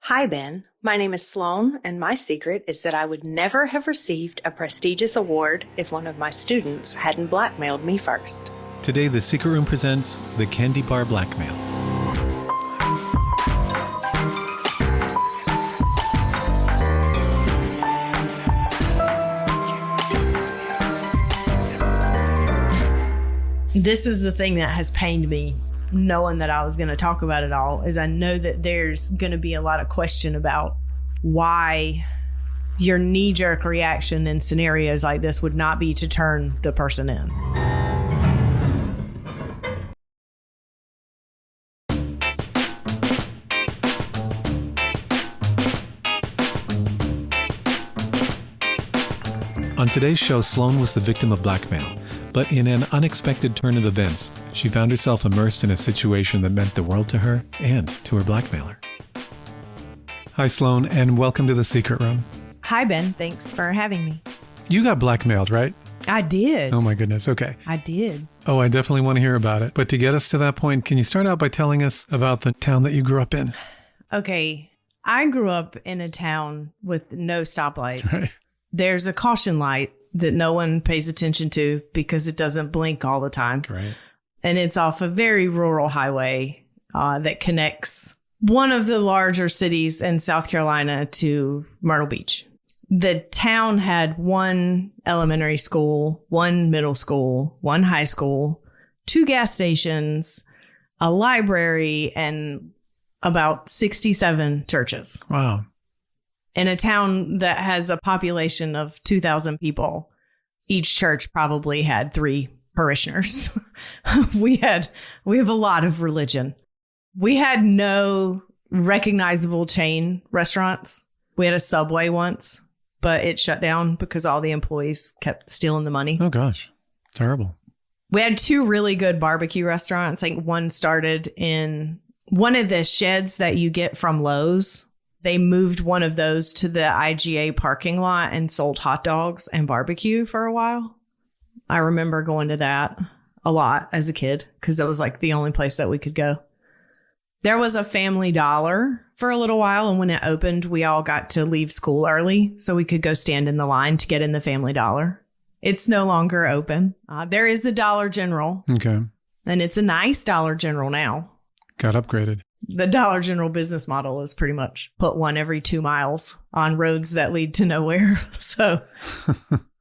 Hi, Ben. My name is Sloane, and my secret is that I would never have received a prestigious award if one of my students hadn't blackmailed me first. Today, The Secret Room presents the Candy Bar Blackmail. This is the thing that has pained me, knowing that I was going to talk about it all, is I know that there's going to be a lot of question about why your knee-jerk reaction in scenarios like this would not be to turn the person in. On today's show, Sloane was the victim of blackmail. But in an unexpected turn of events, she found herself immersed in a situation that meant the world to her and to her blackmailer. Hi, Sloane, and welcome to The Secret Room. Hi, Ben. Thanks for having me. You got blackmailed, right? I did. Oh, my goodness. Okay. I did. Oh, I definitely want to hear about it. But to get us to that point, can you start out by telling us about the town that you grew up in? Okay. I grew up in a town with no stoplight. Right. There's a caution light that no one pays attention to because it doesn't blink all the time. Right. And it's off a very rural highway that connects one of the larger cities in South Carolina to Myrtle Beach. The town had one elementary school, one middle school, one high school, two gas stations, a library, and about 67 churches. Wow. In a town that has a population of 2,000 people, each church probably had 3 parishioners. We have a lot of religion. We had no recognizable chain restaurants. We had a Subway once, but it shut down because all the employees kept stealing the money. Oh, gosh. Terrible. We had 2 really good barbecue restaurants. I think one started in one of the sheds that you get from Lowe's. They moved one of those to the IGA parking lot and sold hot dogs and barbecue for a while. I remember going to that a lot as a kid because it was like the only place that we could go. There was a Family Dollar for a little while, and when it opened, we all got to leave school early so we could go stand in the line to get in the Family Dollar. It's no longer open. There is a Dollar General. Okay. And it's a nice Dollar General now. Got upgraded. The Dollar General business model is pretty much put one every 2 miles on roads that lead to nowhere. So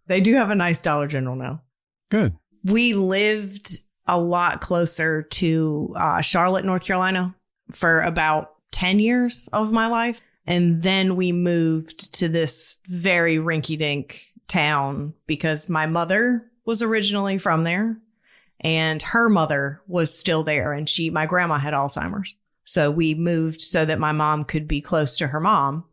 they do have a nice Dollar General now. Good. We lived a lot closer to Charlotte, North Carolina for about 10 years of my life. And then we moved to this very rinky-dink town because my mother was originally from there and her mother was still there. And my grandma had Alzheimer's. So we moved so that my mom could be close to her mom.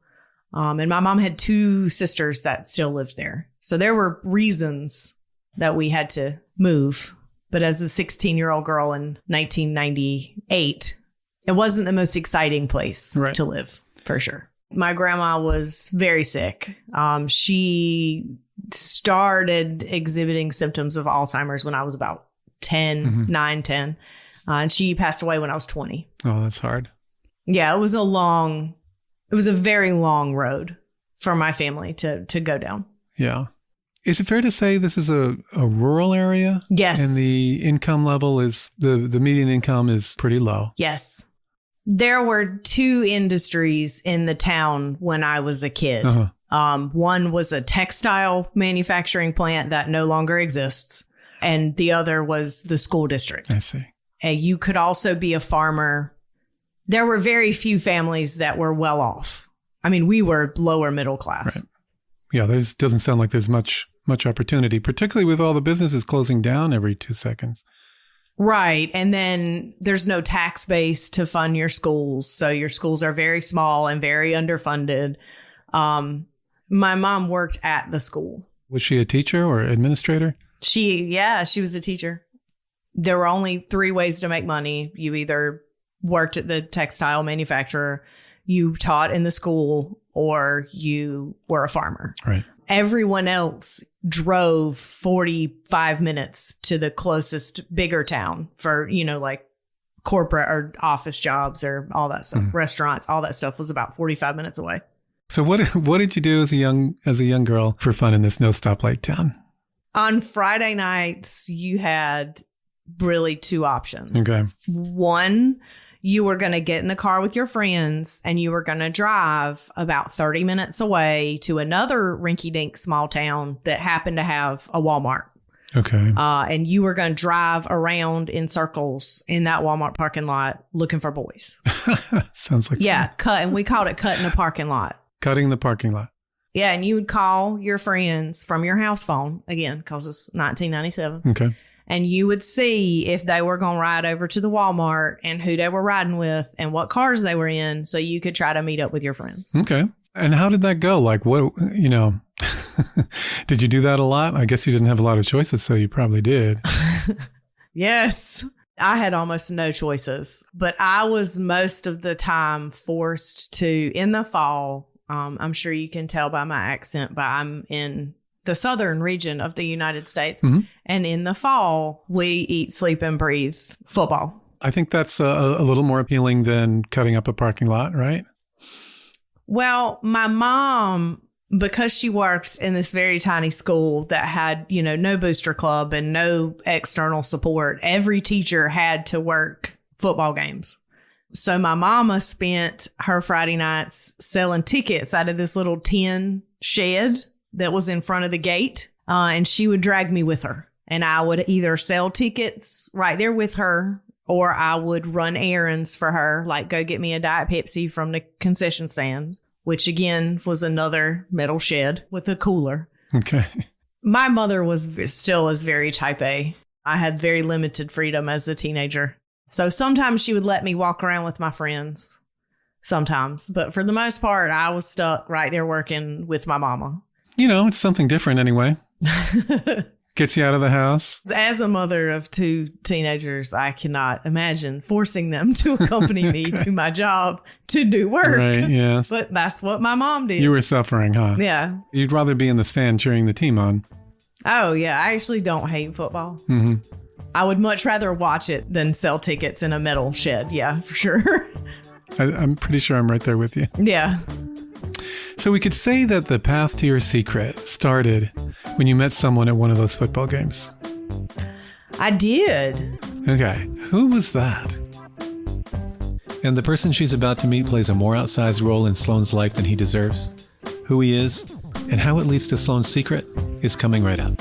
And my mom had 2 sisters that still lived there. So there were reasons that we had to move. But as a 16-year-old girl in 1998, it wasn't the most exciting place to live, for sure. My grandma was very sick. She started exhibiting symptoms of Alzheimer's when I was about 9, 10. And she passed away when I was 20. Oh, that's hard. Yeah, it was a very long road for my family to go down. Yeah. Is it fair to say this is a rural area? Yes. And the income level is, the median income is pretty low? Yes. There were 2 industries in the town when I was a kid. One was a textile manufacturing plant that no longer exists. And the other was the school district. I see. You could also be a farmer. There were very few families that were well off. I mean, we were lower middle class. Right. Yeah, doesn't sound like there's much opportunity, particularly with all the businesses closing down every 2 seconds. Right. And then there's no tax base to fund your schools. So your schools are very small and very underfunded. My mom worked at the school. Was she a teacher or administrator? She was a teacher. There were only 3 ways to make money. You either worked at the textile manufacturer, you taught in the school, or you were a farmer. Right. Everyone else drove 45 minutes to the closest bigger town for, like corporate or office jobs or all that stuff, restaurants, all that stuff was about 45 minutes away. So what did you do as a young girl for fun in this no stoplight town? On Friday nights, you had really two options. Okay. One, you were going to get in the car with your friends and you were going to drive about 30 minutes away to another rinky-dink small town that happened to have a Walmart. Okay. And you were going to drive around in circles in that Walmart parking lot looking for boys. Sounds like fun. And we called it cutting the parking lot. Cutting the parking lot. Yeah, and you would call your friends from your house phone, again, because it's 1997. Okay. And you would see if they were going to ride over to the Walmart and who they were riding with and what cars they were in, so you could try to meet up with your friends. Okay. And how did that go? Like, what, did you do that a lot? I guess you didn't have a lot of choices, so you probably did. Yes. I had almost no choices, but I was most of the time forced to, in the fall, I'm sure you can tell by my accent, but I'm in the southern region of the United States. Mm-hmm. And in the fall, we eat, sleep, and breathe football. I think that's a little more appealing than cutting up a parking lot, right? Well, my mom, because she works in this very tiny school that had, no booster club and no external support, every teacher had to work football games. So my mama spent her Friday nights selling tickets out of this little tin shed that was in front of the gate. And she would drag me with her. And I would either sell tickets right there with her, or I would run errands for her, like go get me a Diet Pepsi from the concession stand, which again was another metal shed with a cooler. Okay. My mother still is very type A. I had very limited freedom as a teenager. So sometimes she would let me walk around with my friends. Sometimes. But for the most part, I was stuck right there working with my mama. It's something different anyway. Gets you out of the house. As a mother of two teenagers, I cannot imagine forcing them to accompany me to my job to do work. Right, yes. But that's what my mom did. You were suffering, huh? Yeah. You'd rather be in the stand cheering the team on. Oh, yeah. I actually don't hate football. Mm-hmm. I would much rather watch it than sell tickets in a metal shed. Yeah, for sure. I'm pretty sure I'm right there with you. Yeah. So we could say that the path to your secret started when you met someone at one of those football games. I did. Okay. Who was that? And the person she's about to meet plays a more outsized role in Sloane's life than he deserves. Who he is and how it leads to Sloane's secret is coming right up.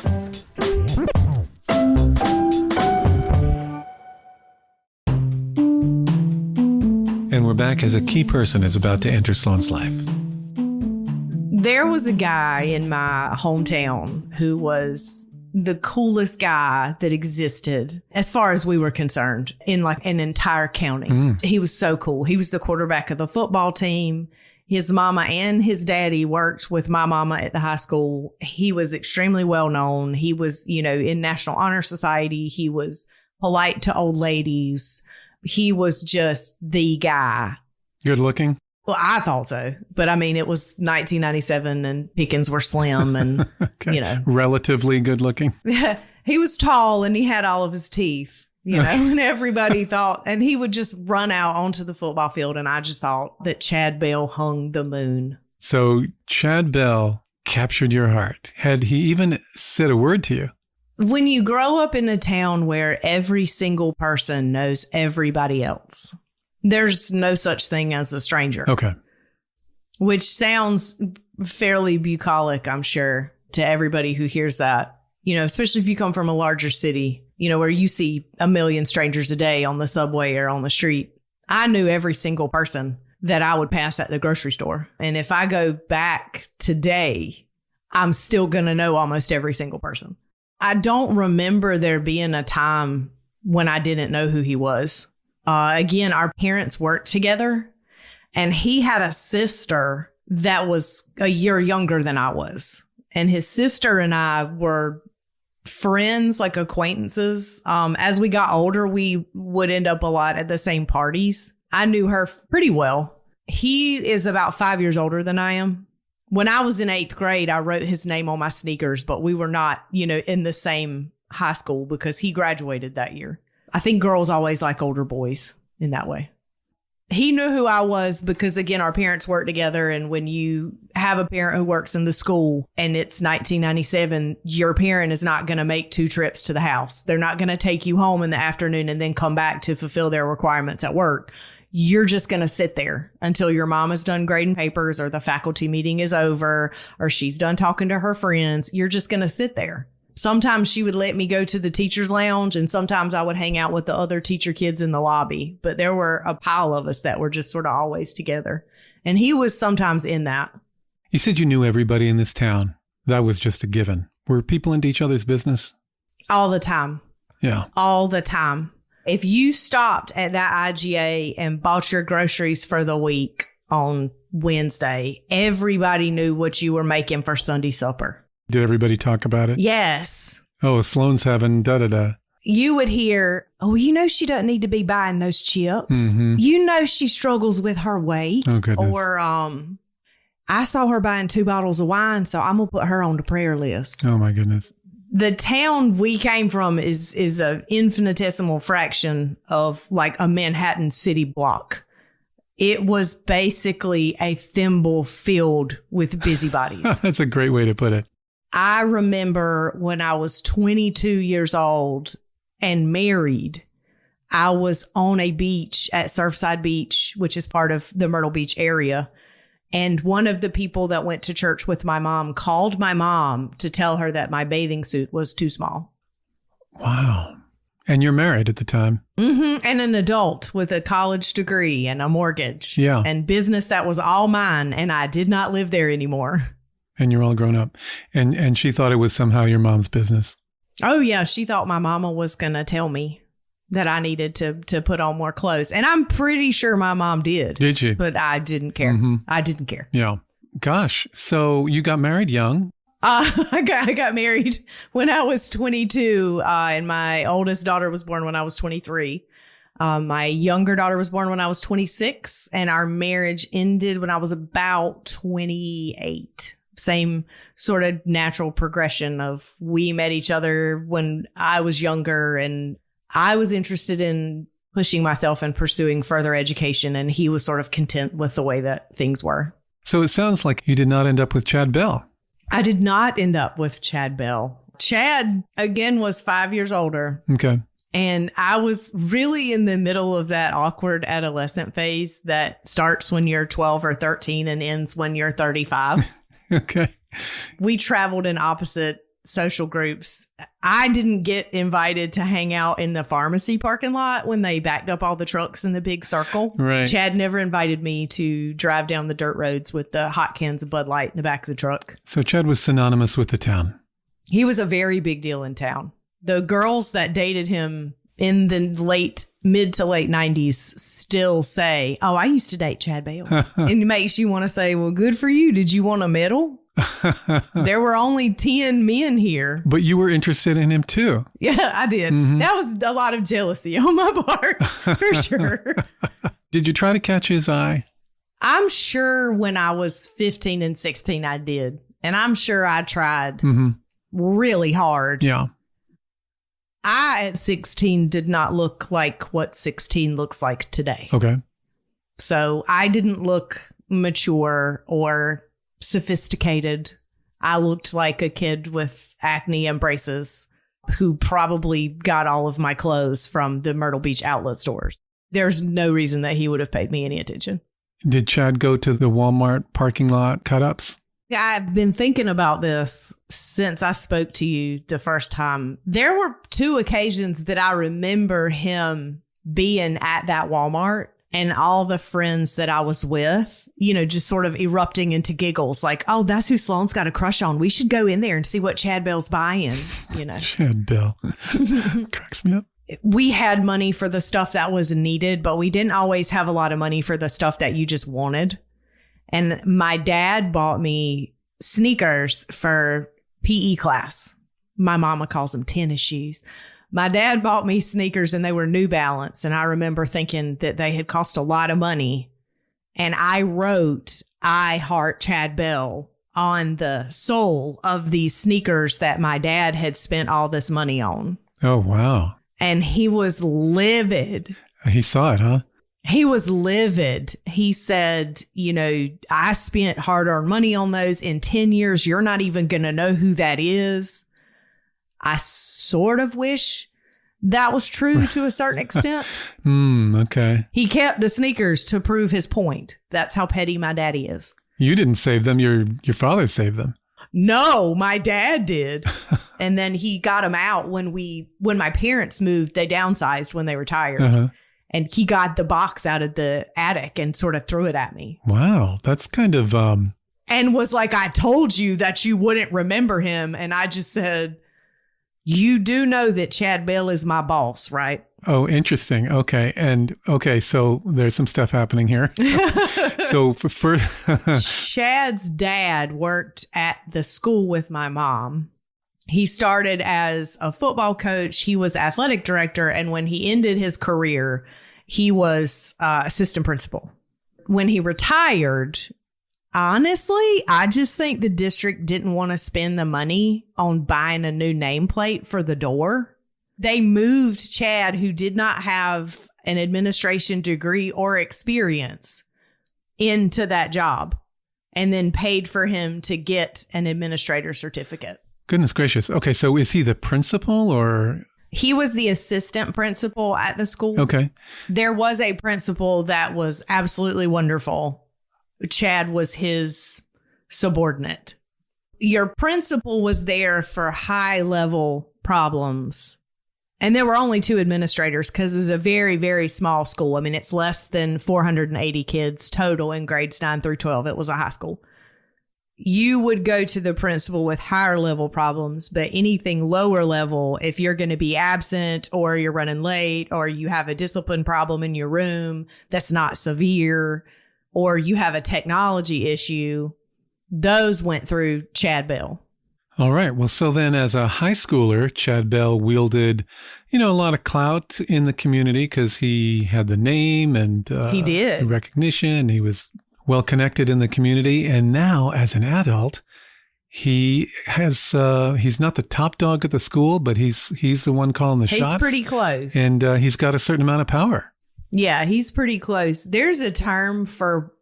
And we're back as a key person is about to enter Sloane's life. There was a guy in my hometown who was the coolest guy that existed as far as we were concerned in like an entire county. He was so cool. He was the quarterback of the football team. His mama and his daddy worked with my mama at the high school. He was extremely well known. He was, in National Honor Society. He was polite to old ladies. He was just the guy. Good looking? Well, I thought so. But I mean, it was 1997 and pickings were slim and, okay. Relatively good looking. He was tall and he had all of his teeth, and everybody thought, and he would just run out onto the football field. And I just thought that Chad Bell hung the moon. So Chad Bell captured your heart. Had he even said a word to you? When you grow up in a town where every single person knows everybody else, there's no such thing as a stranger. Okay. Which sounds fairly bucolic, I'm sure, to everybody who hears that, especially if you come from a larger city, where you see a million strangers a day on the subway or on the street. I knew every single person that I would pass at the grocery store. And if I go back today, I'm still going to know almost every single person. I don't remember there being a time when I didn't know who he was. Again, our parents worked together, and he had a sister that was a year younger than I was. And his sister and I were friends, like acquaintances. As we got older, we would end up a lot at the same parties. I knew her pretty well. He is about 5 years older than I am. When I was in 8th grade, I wrote his name on my sneakers, but we were not, in the same high school because he graduated that year. I think girls always like older boys in that way. He knew who I was because, again, our parents worked together. And when you have a parent who works in the school and it's 1997, your parent is not going to make 2 trips to the house. They're not going to take you home in the afternoon and then come back to fulfill their requirements at work. You're just going to sit there until your mom is done grading papers or the faculty meeting is over or she's done talking to her friends. You're just going to sit there. Sometimes she would let me go to the teacher's lounge and sometimes I would hang out with the other teacher kids in the lobby. But there were a pile of us that were just sort of always together. And he was sometimes in that. You said you knew everybody in this town. That was just a given. Were people into each other's business? All the time. Yeah. All the time. If you stopped at that IGA and bought your groceries for the week on Wednesday, everybody knew what you were making for Sunday supper. Did everybody talk about it? Yes. Oh, Sloane's having da-da-da. You would hear, oh, you know, she doesn't need to be buying those chips. Mm-hmm. You know, she struggles with her weight. Oh, goodness. Or I saw her buying 2 bottles of wine, so I'm going to put her on the prayer list. Oh, my goodness. The town we came from is an infinitesimal fraction of like a Manhattan city block. It was basically a thimble filled with busybodies. That's a great way to put it. I remember when I was 22 years old and married, I was on a beach at Surfside Beach, which is part of the Myrtle Beach area. And one of the people that went to church with my mom called my mom to tell her that my bathing suit was too small. Wow. And you're married at the time. Mm-hmm. And an adult with a college degree and a mortgage. Yeah. And business that was all mine. And I did not live there anymore. And you're all grown up. And she thought it was somehow your mom's business. Oh, yeah. She thought my mama was going to tell me that I needed to put on more clothes. And I'm pretty sure my mom did. Did she? But I didn't care. Mm-hmm. I didn't care. Yeah. Gosh. So you got married young. I got married when I was 22. And my oldest daughter was born when I was 23. My younger daughter was born when I was 26. And our marriage ended when I was about 28. Same sort of natural progression of we met each other when I was younger and I was interested in pushing myself and pursuing further education. And he was sort of content with the way that things were. So it sounds like you did not end up with Chad Bell. I did not end up with Chad Bell. Chad, again, was 5 years older. Okay. And I was really in the middle of that awkward adolescent phase that starts when you're 12 or 13 and ends when you're 35. Okay. We traveled in opposite social groups. I didn't get invited to hang out in the pharmacy parking lot when they backed up all the trucks in the big circle. Right. Chad never invited me to drive down the dirt roads with the hot cans of Bud Light in the back of the truck. So Chad was synonymous with the town. He was a very big deal in town. The girls that dated him in the mid to late 90s still say, oh, I used to date Chad Bell. And it makes you want to say, well, good for you. Did you want a medal? There were only 10 men here. But you were interested in him too. Yeah, I did. Mm-hmm. That was a lot of jealousy on my part, for sure. Did you try to catch his eye? I'm sure when I was 15 and 16, I did. And I'm sure I tried really hard. Yeah. I, at 16, did not look like what 16 looks like today. Okay. So I didn't look mature or sophisticated. I looked like a kid with acne and braces who probably got all of my clothes from the Myrtle Beach outlet stores. There's no reason that he would have paid me any attention. Did Chad go to the Walmart parking lot cut-ups? I've been thinking about this since I spoke to you the first time. There were 2 occasions that I remember him being at that Walmart and all the friends that I was with, you know, just sort of erupting into giggles like, oh, that's who Sloane's got a crush on. We should go in there and see what Chad Bell's buying, you know. Chad Bell. Cracks me up. We had money for the stuff that was needed, but we didn't always have a lot of money for the stuff that you just wanted. And my dad bought me sneakers for PE class. My mama calls them tennis shoes. My dad bought me sneakers and they were New Balance. And I remember thinking that they had cost a lot of money. And I wrote, I heart Chad Bell on the sole of these sneakers that my dad had spent all this money on. Oh, wow. And he was livid. He saw it, huh? He was livid. He said, I spent hard-earned money on those. In 10 years, you're not even going to know who that is. I sort of wish that was true to a certain extent. Okay. He kept the sneakers to prove his point. That's how petty my daddy is. You didn't save them. Your father saved them. No, my dad did. And then he got them out when my parents moved. They downsized when they retired. Uh-huh. And he got the box out of the attic and sort of threw it at me. Wow. That's kind of... And was like, I told you that you wouldn't remember him. And I just said, you do know that Chad Bell is my boss, right? Oh, interesting. Okay. So there's some stuff happening here. So for Chad's dad worked at the school with my mom. He started as a football coach. He was athletic director. And when he ended his career, he was assistant principal. When he retired, honestly, I just think the district didn't want to spend the money on buying a new nameplate for the door. They moved Chad, who did not have an administration degree or experience, into that job and then paid for him to get an administrator certificate. Goodness gracious. Okay, so is he the principal or? He was the assistant principal at the school. Okay. There was a principal that was absolutely wonderful. Chad was his subordinate. Your principal was there for high level problems. And there were only 2 administrators because it was a very, very small school. I mean, it's less than 480 kids total in grades 9 through 12. It was a high school. You would go to the principal with higher level problems, but anything lower level, if you're going to be absent or you're running late or you have a discipline problem in your room that's not severe or you have a technology issue, those went through Chad Bell. All right. Well, so then as a high schooler, Chad Bell wielded, a lot of clout in the community because he had the name and he did. The recognition. He was well connected in the community. And now as an adult, he has, he's not the top dog at the school, but he's the one calling the shots. He's pretty close. And he's got a certain amount of power. Yeah, he's pretty close. There's a term for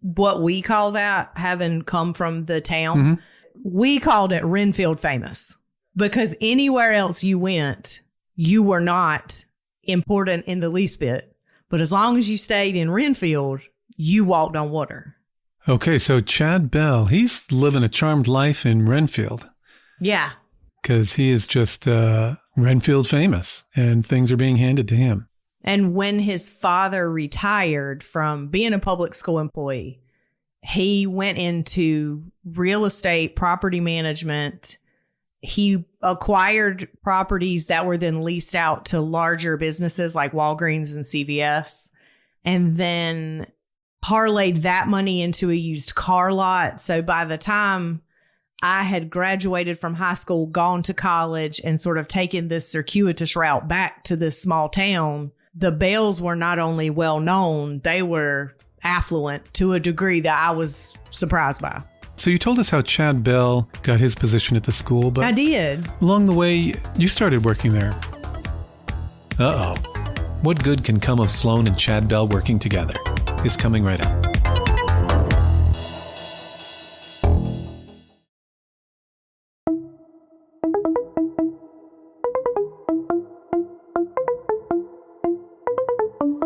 what we call that, having come from the town. Mm-hmm. We called it Renfield famous because anywhere else you went, you were not important in the least bit. But as long as you stayed in Renfield, you walked on water. Okay, so Chad Bell, he's living a charmed life in Renfield. Yeah. Because he is just Renfield famous and things are being handed to him. And when his father retired from being a public school employee, he went into real estate, property management. He acquired properties that were then leased out to larger businesses like Walgreens and CVS, and then parlayed that money into a used car lot. So by the time I had graduated from high school, gone to college, and sort of taken this circuitous route back to this small town, the Bells were not only well known, they were affluent to a degree that I was surprised by. So you told us how Chad Bell got his position at the school, but I did. Along the way, you started working there. Uh-oh. What good can come of Sloane and Chad Bell working together? Is coming right up.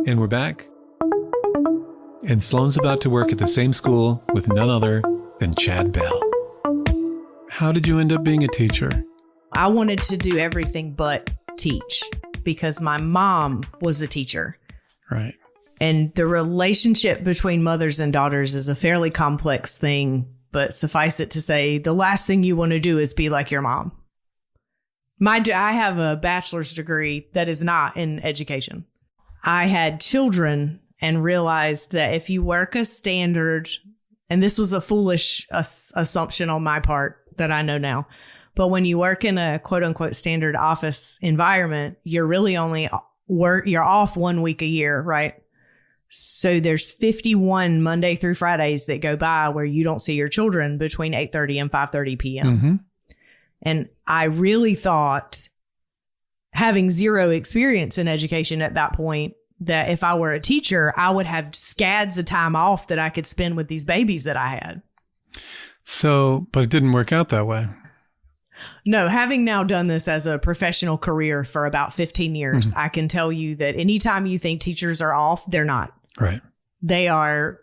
And we're back. And Sloane's about to work at the same school with none other than Chad Bell. How did you end up being a teacher? I wanted to do everything but teach because my mom was a teacher. Right. And the relationship between mothers and daughters is a fairly complex thing, but suffice it to say, the last thing you want to do is be like your mom. I have a bachelor's degree that is not in education. I had children and realized that if you work a standard, and this was a foolish assumption on my part that I know now, but when you work in a quote unquote standard office environment, you're really only you're off 1 week a year, right? So there's 51 Monday through Fridays that go by where you don't see your children between 8:30 and 5:30 p.m. Mm-hmm. And I really thought having zero experience in education at that point, that if I were a teacher, I would have scads of time off that I could spend with these babies that I had. So, but it didn't work out that way. No, having now done this as a professional career for about 15 years, I can tell you that anytime you think teachers are off, they're not. Right. They are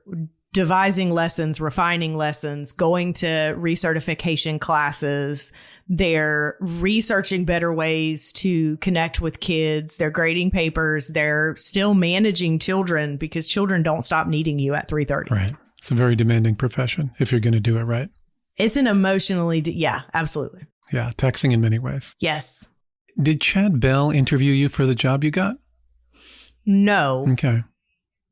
devising lessons, refining lessons, going to recertification classes. They're researching better ways to connect with kids. They're grading papers. They're still managing children because children don't stop needing you at 3:30. Right. It's a very demanding profession if you're going to do it right. It's an emotionally, yeah, absolutely. Yeah, taxing in many ways. Yes. Did Chad Bell interview you for the job you got? No. Okay.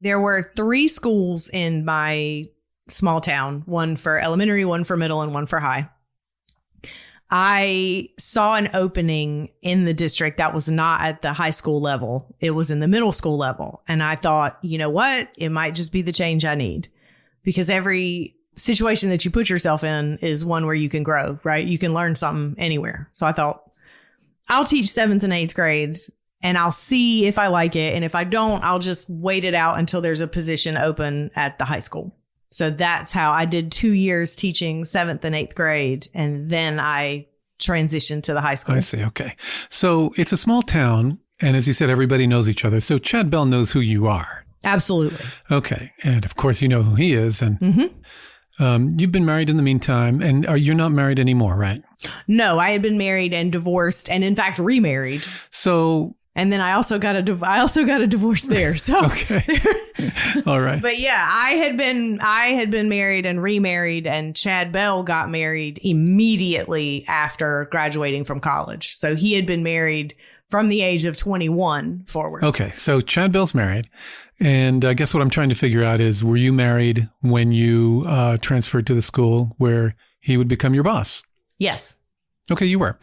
There were 3 schools in my small town, one for elementary, one for middle, and one for high. I saw an opening in the district that was not at the high school level. It was in the middle school level. And I thought, you know what? It might just be the change I need, because every situation that you put yourself in is one where you can grow, right? You can learn something anywhere. So I thought, I'll teach 7th and 8th grades and I'll see if I like it. And if I don't, I'll just wait it out until there's a position open at the high school. So that's how I did 2 years teaching 7th and 8th grade. And then I transitioned to the high school. I see. Okay. So it's a small town. And as you said, everybody knows each other. So Chad Bell knows who you are. Absolutely. Okay. And of course, you know who he is. And you've been married in the meantime, and you're not married anymore, right? No, I had been married and divorced, and in fact remarried. So, and then I also got a divorce there. So okay, all right. But yeah, I had been married and remarried, and Chad Bell got married immediately after graduating from college. So he had been married from the age of 21 forward. Okay, so Chad Bell's married. And I guess what I'm trying to figure out is, were you married when you transferred to the school where he would become your boss? Yes. Okay, you were.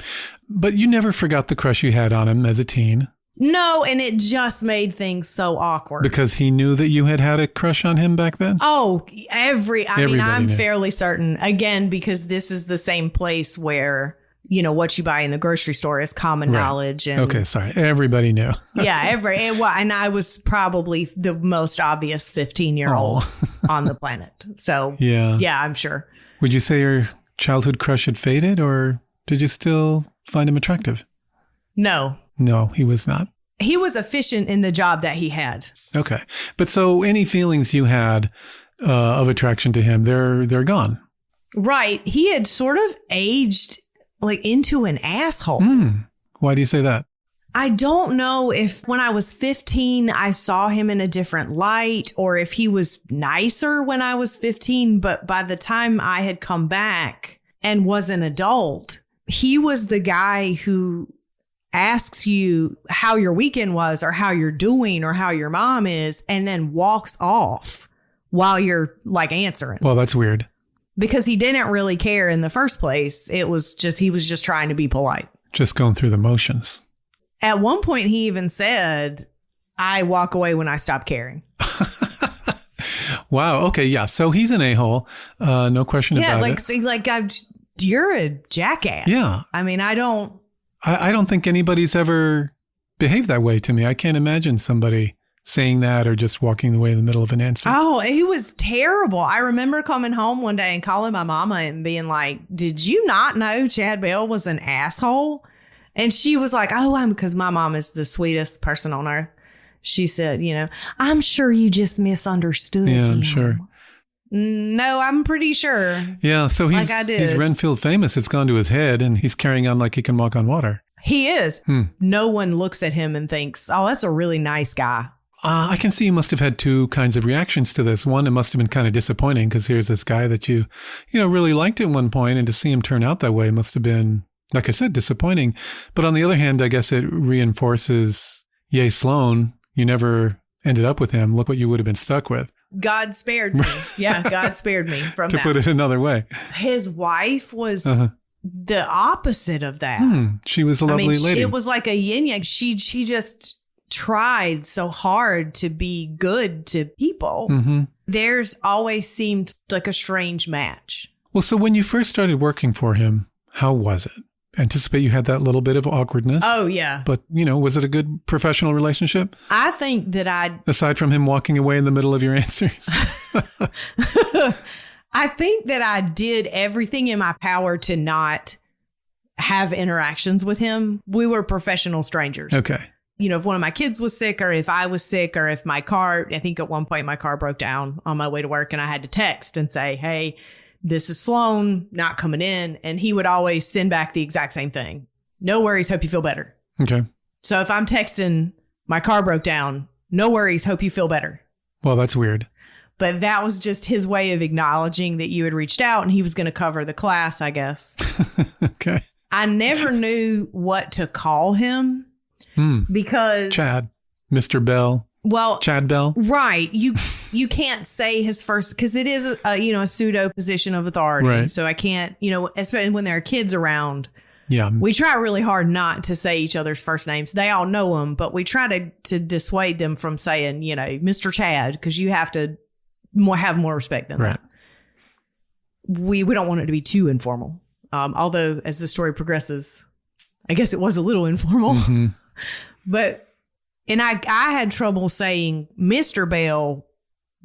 But you never forgot the crush you had on him as a teen. No, and it just made things so awkward. Because he knew that you had a crush on him back then? Oh, I'm knew. fairly certain. Again, because this is the same place where, you know, what you buy in the grocery store is common knowledge. And okay, sorry. Everybody knew. Yeah, and I was probably the most obvious 15-year-old on the planet. So, yeah, I'm sure. Would you say your childhood crush had faded, or did you still find him attractive? No. No, he was not. He was efficient in the job that he had. Okay. But so any feelings you had of attraction to him, they're gone. Right. He had sort of aged like into an asshole. Why do you say that? I don't know if when I was 15, I saw him in a different light, or if he was nicer when I was 15. But by the time I had come back and was an adult, he was the guy who asks you how your weekend was, or how you're doing, or how your mom is, and then walks off while you're like answering. Well, that's weird. Because he didn't really care in the first place. It was just, he was just trying to be polite. Just going through the motions. At one point, he even said, I walk away when I stop caring. Wow. Okay. Yeah. So he's an a-hole. No question about it. Yeah. Like, you're a jackass. Yeah. I mean, I don't think anybody's ever behaved that way to me. I can't imagine somebody saying that or just walking away in the middle of an answer. Oh, he was terrible. I remember coming home one day and calling my mama and being like, did you not know Chad Bell was an asshole? And she was like, oh, because my mom is the sweetest person on earth. She said, you know, I'm sure you just misunderstood Yeah, him. I'm sure. No, I'm pretty sure. Yeah, so he's Renfield famous. It's gone to his head, and he's carrying on like he can walk on water. He is. No one looks at him and thinks, oh, that's a really nice guy. I can see you must have had two kinds of reactions to this. One, it must have been kind of disappointing because here's this guy that you really liked at one point, and to see him turn out that way must have been, like I said, disappointing. But on the other hand, I guess it reinforces, yay, Sloane, you never ended up with him. Look what you would have been stuck with. God spared me. Yeah, God spared me from to that. To put it another way. His wife was the opposite of that. She was a lovely lady. It was like a yin yang. She just tried so hard to be good to people. There's always seemed like a strange match. Well, so when you first started working for him, how was it? anticipate you had that little bit of awkwardness. Oh, yeah. But, was it a good professional relationship? I think that aside from him walking away in the middle of your answers? I think that I did everything in my power to not have interactions with him. We were professional strangers. Okay. If one of my kids was sick, or if I was sick, or if I think at one point my car broke down on my way to work and I had to text and say, hey, this is Sloane, not coming in. And he would always send back the exact same thing. No worries. Hope you feel better. Okay. So if I'm texting, my car broke down, no worries. Hope you feel better. Well, that's weird. But that was just his way of acknowledging that you had reached out and he was going to cover the class, I guess. Okay. I never knew what to call him because Chad, Mr. Bell. Well, Chad Bell. Right. You can't say his first, because it is a pseudo position of authority. Right. So I can't, especially when there are kids around. Yeah. We try really hard not to say each other's first names. They all know them, but we try to dissuade them from saying, Mr. Chad, because you have to have more respect than that. We don't want it to be too informal. Although as the story progresses, I guess it was a little informal. Mm-hmm. And I had trouble saying Mr. Bell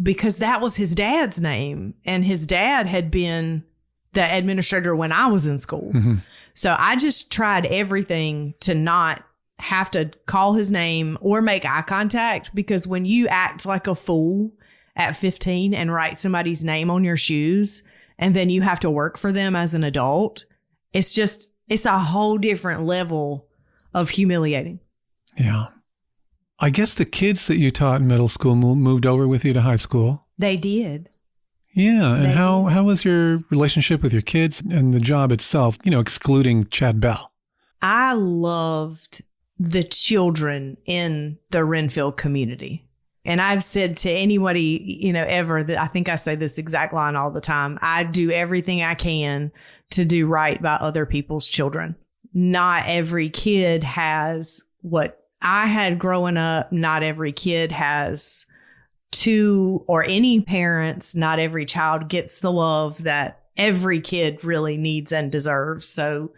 because that was his dad's name. And his dad had been the administrator when I was in school. Mm-hmm. So I just tried everything to not have to call his name or make eye contact, because when you act like a fool at 15 and write somebody's name on your shoes and then you have to work for them as an adult, it's a whole different level of humiliating. Yeah. I guess the kids that you taught in middle school moved over with you to high school. They did. Yeah. And how was your relationship with your kids and the job itself, excluding Chad Bell? I loved the children in the Renfield community. And I've said to anybody, ever, that I think I say this exact line all the time. I do everything I can to do right by other people's children. Not every kid has what I had growing up. Not every kid has two or any parents. Not every child gets the love that every kid really needs and deserves. So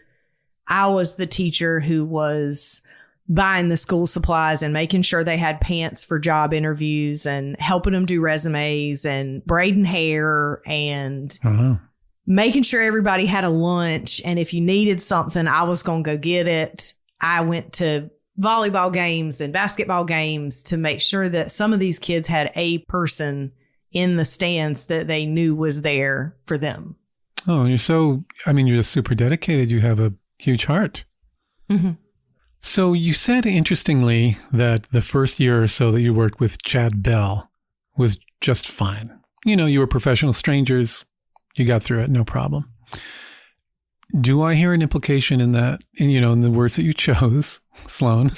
I was the teacher who was buying the school supplies and making sure they had pants for job interviews and helping them do resumes and braiding hair and making sure everybody had a lunch. And if you needed something, I was going to go get it. I went to volleyball games and basketball games to make sure that some of these kids had a person in the stands that they knew was there for them. Oh, you're just super dedicated. You have a huge heart. Mm-hmm. So you said, interestingly, that the first year or so that you worked with Chad Bell was just fine. You were professional strangers. You got through it, no problem. Do I hear an implication in that, in the words that you chose, Sloane,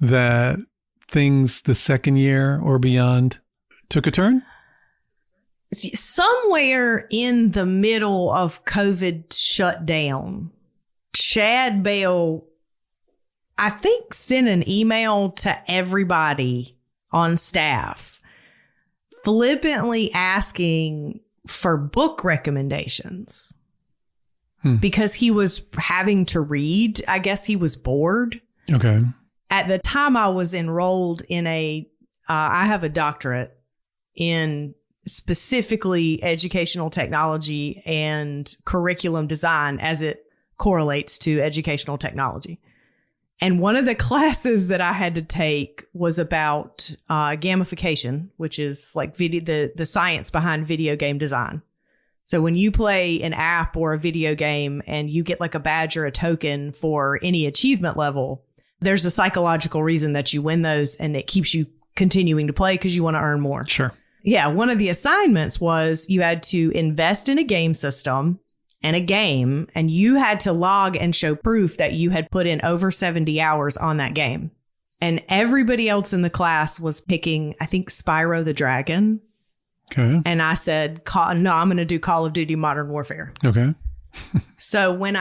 that things the second year or beyond took a turn? Somewhere in the middle of COVID shutdown, Chad Bell, I think, sent an email to everybody on staff flippantly asking for book recommendations because he was having to read. I guess he was bored. Okay. At the time I was enrolled in I have a doctorate in specifically educational technology and curriculum design as it correlates to educational technology. And one of the classes that I had to take was about gamification, which is like the science behind video game design. So when you play an app or a video game and you get like a badge or a token for any achievement level, there's a psychological reason that you win those, and it keeps you continuing to play because you want to earn more. Sure. Yeah. One of the assignments was you had to invest in a game system and a game, and you had to log and show proof that you had put in over 70 hours on that game. And everybody else in the class was picking, I think, Spyro the Dragon. Okay. And I said, no, I'm going to do Call of Duty Modern Warfare. Okay. So when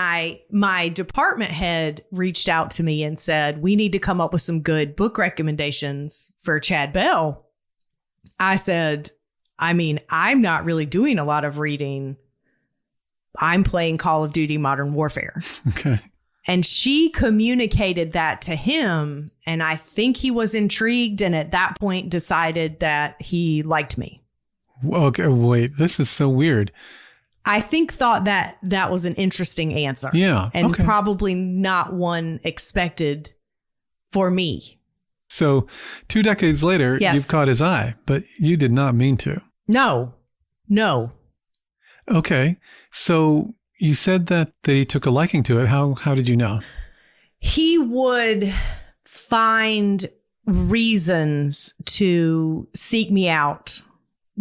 my department head reached out to me and said, we need to come up with some good book recommendations for Chad Bell, I said, I'm not really doing a lot of reading. I'm playing Call of Duty Modern Warfare. Okay. And she communicated that to him. And I think he was intrigued. And at that point decided that he liked me. Okay, wait, this is so weird. I thought that that was an interesting answer. Yeah. And probably not one expected for me. So 2 decades later, Yes. you've caught his eye, but you did not mean to. No. Okay. So you said that he took a liking to it. How did you know? He would find reasons to seek me out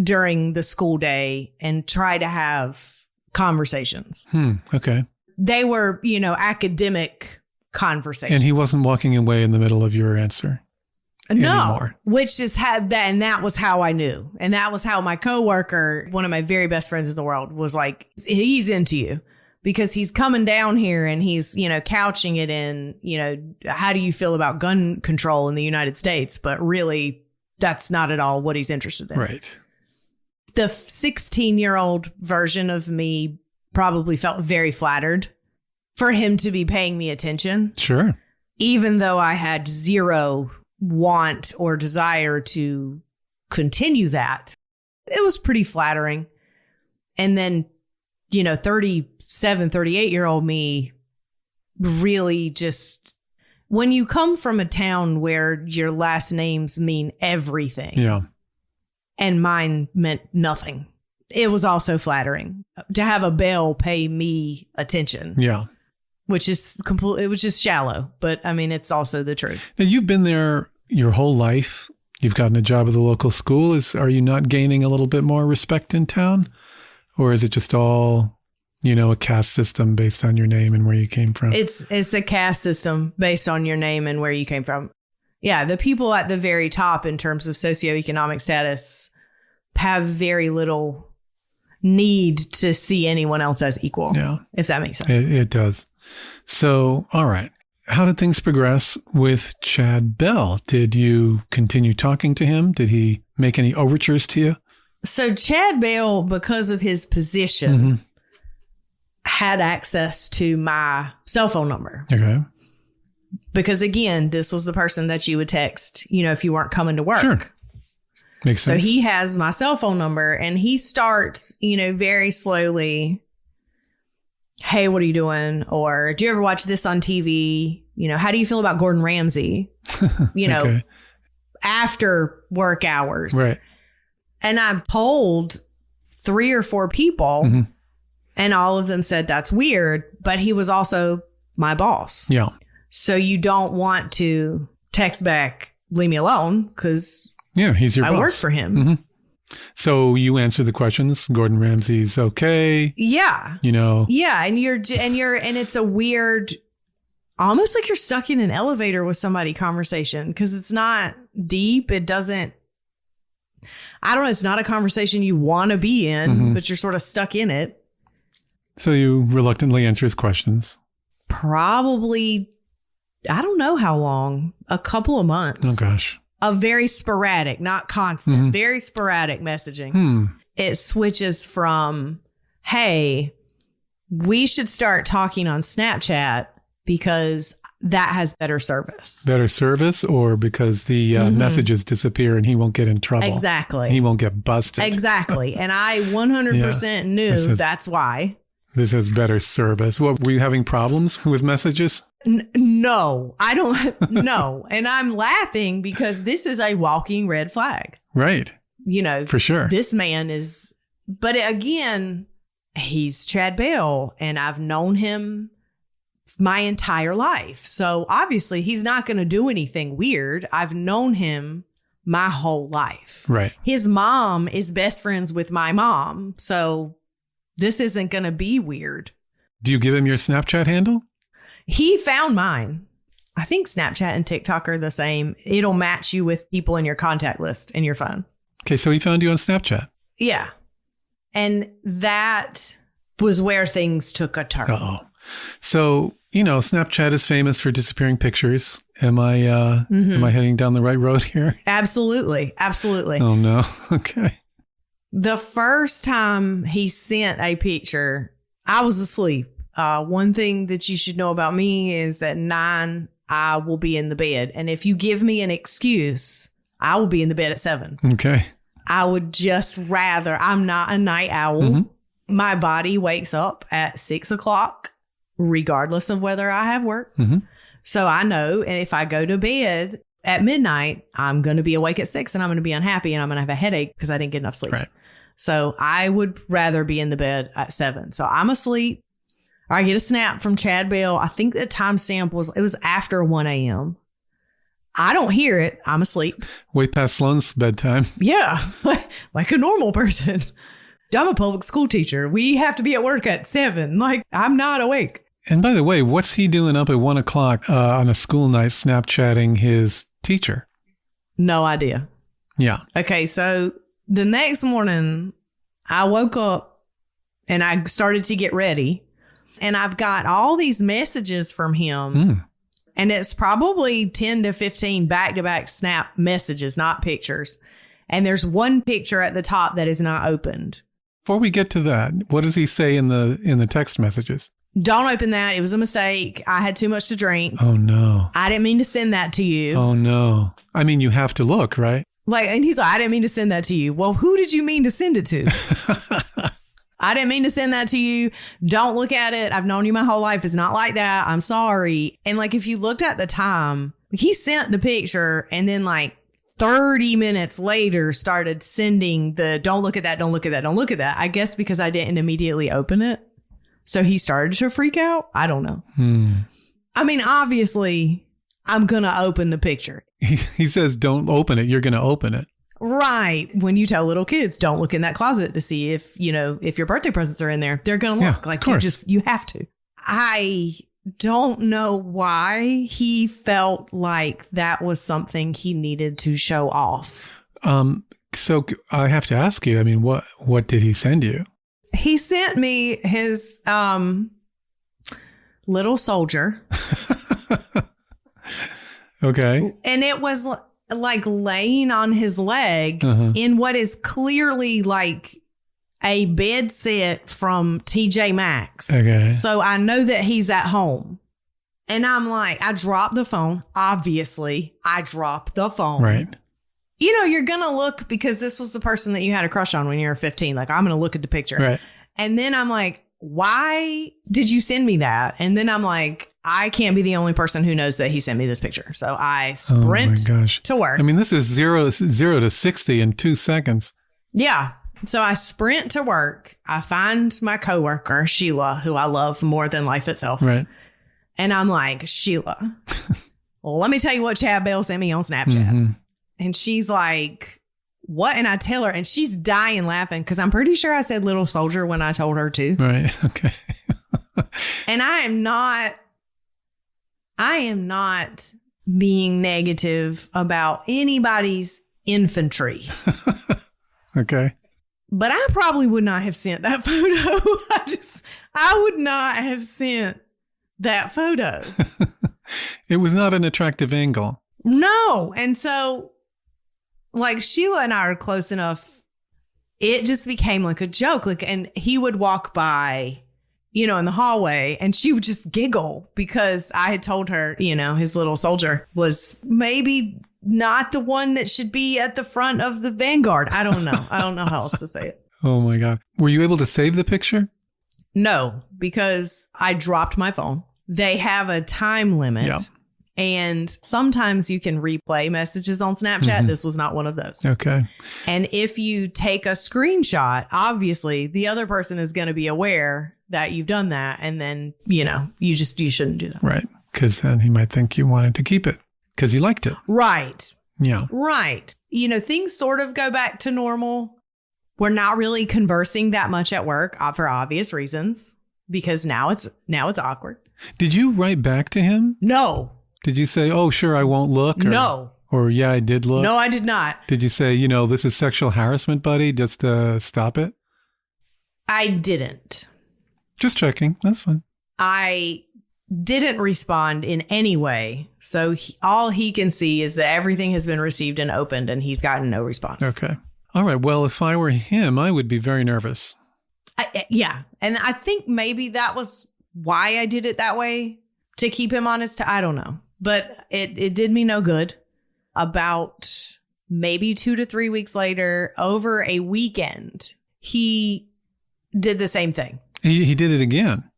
during the school day and try to have conversations. Okay. They were, academic conversations. And he wasn't walking away in the middle of your answer. No, anymore. which just had that. And that was how I knew. And that was how my coworker, one of my very best friends in the world, was like, he's into you because he's coming down here and he's, couching it in, how do you feel about gun control in the United States? But really, that's not at all what he's interested in. Right. The 16-year-old version of me probably felt very flattered for him to be paying me attention. Sure. Even though I had zero want or desire to continue that. It was pretty flattering. And then, 37, 38-year-old me really just, when you come from a town where your last names mean everything. Yeah. And mine meant nothing. It was also flattering to have a belle pay me attention. Yeah. Which is it was just shallow, but I mean, it's also the truth. Now, you've been there your whole life. You've gotten a job at the local school. Are you not gaining a little bit more respect in town? Or is it just all, a caste system based on your name and where you came from? It's a caste system based on your name and where you came from. Yeah, the people at the very top in terms of socioeconomic status have very little need to see anyone else as equal. Yeah. If that makes sense. It does. So, all right. How did things progress with Chad Bell? Did you continue talking to him? Did he make any overtures to you? So Chad Bell, because of his position, had access to my cell phone number. Okay. Because again, this was the person that you would text, if you weren't coming to work. Sure. Makes sense. So he has my cell phone number and he starts, very slowly. Hey, what are you doing? Or do you ever watch this on TV? How do you feel about Gordon Ramsay? Okay. After work hours. Right. And I polled 3 or 4 people and all of them said that's weird, but he was also my boss. Yeah. So you don't want to text back, leave me alone, because he's your boss. I work for him. So you answer the questions. Gordon Ramsay's okay. Yeah. Yeah. And it's a weird, almost like you're stuck in an elevator with somebody conversation because it's not deep. It doesn't, I don't know. It's not a conversation you want to be in, but you're sort of stuck in it. So you reluctantly answer his questions. Probably, I don't know how long, a couple of months. Oh, gosh. A very sporadic, not constant, very sporadic messaging. It switches from, hey, we should start talking on Snapchat because that has better service. Better service, or because the messages disappear and he won't get in trouble. Exactly. He won't get busted. Exactly. And I 100% knew that's why. This has better service. What, were you having problems with messages? No, I don't. No. And I'm laughing because this is a walking red flag. Right. For sure. This man is, but again, he's Chad Bell and I've known him my entire life. So obviously he's not going to do anything weird. I've known him my whole life. Right. His mom is best friends with my mom. So this isn't going to be weird. Do you give him your Snapchat handle? He found mine. I think Snapchat and TikTok are the same. It'll match you with people in your contact list in your phone. Okay, so he found you on Snapchat. Yeah. And that was where things took a turn. Uh-oh. So, Snapchat is famous for disappearing pictures. Am I heading down the right road here? Absolutely. Absolutely. Oh, no. Okay. The first time he sent a picture, I was asleep. one thing that you should know about me is that 9, I will be in the bed. And if you give me an excuse, I will be in the bed at 7. Okay. I would just rather, I'm not a night owl. Mm-hmm. My body wakes up at 6 o'clock, regardless of whether I have work. Mm-hmm. So I know, and if I go to bed at midnight, I'm going to be awake at 6 and I'm going to be unhappy and I'm going to have a headache because I didn't get enough sleep. Right. So I would rather be in the bed at 7. So I'm asleep. I get a snap from Chad Bell. I think the timestamp was after 1 a.m. I don't hear it. I'm asleep. Way past Sloane's bedtime. Yeah. Like a normal person. I'm a public school teacher. We have to be at work at 7. Like, I'm not awake. And by the way, what's he doing up at 1 o'clock on a school night Snapchatting his teacher? No idea. Yeah. Okay, so the next morning, I woke up and I started to get ready. And I've got all these messages from him. And it's probably 10 to 15 back-to-back Snap messages, not pictures. And there's one picture at the top that is not opened. Before we get to that, what does he say in the text messages? Don't open that. It was a mistake. I had too much to drink. Oh, no. I didn't mean to send that to you. Oh, no. I mean, you have to look, right? And he's like, I didn't mean to send that to you. Well, who did you mean to send it to? I didn't mean to send that to you. Don't look at it. I've known you my whole life. It's not like that. I'm sorry. And if you looked at the time, he sent the picture and then 30 minutes later started sending the don't look at that, don't look at that, don't look at that. I guess because I didn't immediately open it. So he started to freak out. I don't know. I mean, obviously, I'm going to open the picture. He says, don't open it. You're going to open it. Right. When you tell little kids, don't look in that closet to see if your birthday presents are in there, they're going to look. You have to. I don't know why he felt like that was something he needed to show off. So I have to ask you, I mean, what did he send you? He sent me his little soldier. Okay. And it was laying on his leg in what is clearly a bed set from TJ Maxx. Okay. So I know that he's at home. And I'm I dropped the phone. Obviously, I dropped the phone. Right. You're going to look because this was the person that you had a crush on when you were 15. I'm going to look at the picture. Right. And then I'm why did you send me that? And then I'm I can't be the only person who knows that he sent me this picture. So I sprint to work. I mean, this is 0 to 60 in 2 seconds. Yeah. So I sprint to work. I find my coworker, Sheila, who I love more than life itself. Right. And I'm Sheila, let me tell you what Chad Bell sent me on Snapchat. Mm-hmm. And she's what? And I tell her, and she's dying laughing because I'm pretty sure I said little soldier when I told her to. Right. Okay. And I am not being negative about anybody's infantry. Okay. But I probably would not have sent that photo. I would not have sent that photo. It was not an attractive angle. No. And so Sheila and I are close enough. It just became a joke. And he would walk by, in the hallway and she would just giggle because I had told her, his little soldier was maybe not the one that should be at the front of the vanguard. I don't know. I don't know how else to say it. Oh my God. Were you able to save the picture? No, because I dropped my phone. They have a time limit. Yeah. And sometimes you can replay messages on Snapchat. Mm-hmm. This was not one of those. Okay. And if you take a screenshot, obviously the other person is going to be aware that you've done that. And then, you shouldn't do that. Right. Because then he might think you wanted to keep it because you liked it. Right. Yeah. Right. Things sort of go back to normal. We're not really conversing that much at work for obvious reasons because now it's awkward. Did you write back to him? No. Did you say, oh, sure, I won't look? No. Or yeah, I did look? No, I did not. Did you say, this is sexual harassment, buddy, just to stop it? I didn't. Just checking. That's fine. I didn't respond in any way. So all he can see is that everything has been received and opened and he's gotten no response. Okay. All right. Well, if I were him, I would be very nervous. Yeah. And I think maybe that was why I did it that way to keep him honest. I don't know. But it did me no good. About maybe 2 to 3 weeks later, over a weekend, he did the same thing. He did it again.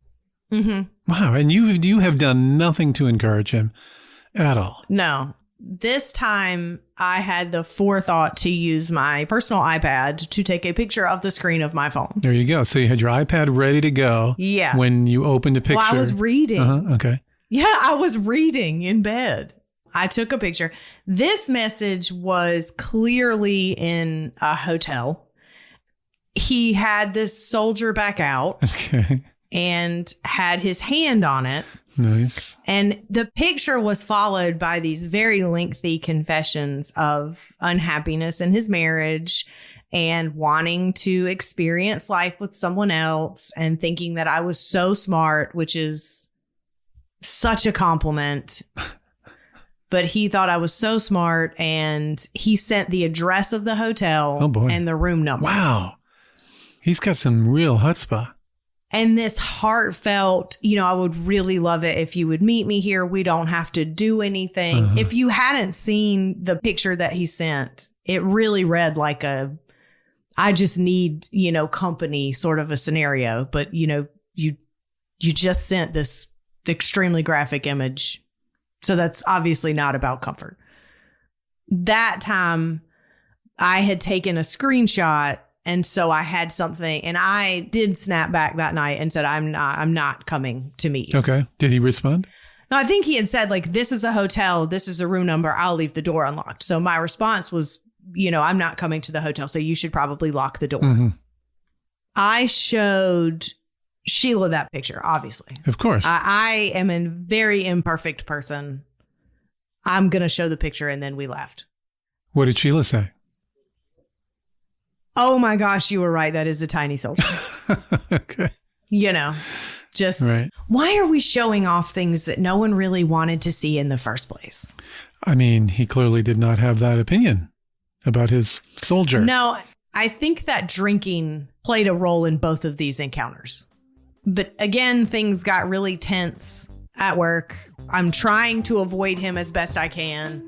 Mm-hmm. Wow. And you have done nothing to encourage him at all. No. This time I had the forethought to use my personal iPad to take a picture of the screen of my phone. There you go. So you had your iPad ready to go. Yeah. When you opened a picture. Well, I was reading. Okay. Yeah, I was reading in bed. I took a picture. This message was clearly in a hotel. He had this soldier back out. Okay. And had his hand on it. Nice. And the picture was followed by these very lengthy confessions of unhappiness in his marriage and wanting to experience life with someone else and thinking that I was so smart, which is such a compliment. But he thought I was so smart, and he sent the address of the hotel and the room number. Wow. He's got some real chutzpah. And this heartfelt, I would really love it if you would meet me here. We don't have to do anything. If you hadn't seen the picture that he sent, it really read like I just need, company sort of a scenario. But, you just sent this extremely graphic image. So that's obviously not about comfort. That time I had taken a screenshot. And so I had something, and I did snap back that night and said, I'm not coming to meet you. Okay. Did he respond? No, I think he had said, like, this is the hotel. This is the room number. I'll leave the door unlocked. So my response was, I'm not coming to the hotel. So you should probably lock the door. Mm-hmm. I showed Sheila that picture, obviously. Of course. I am a very imperfect person. I'm going to show the picture. And then we left. What did Sheila say? Oh my gosh, you were right. That is a tiny soldier. Okay. Just right. Why are we showing off things that no one really wanted to see in the first place? I mean, he clearly did not have that opinion about his soldier. No, I think that drinking played a role in both of these encounters. But again, things got really tense at work. I'm trying to avoid him as best I can.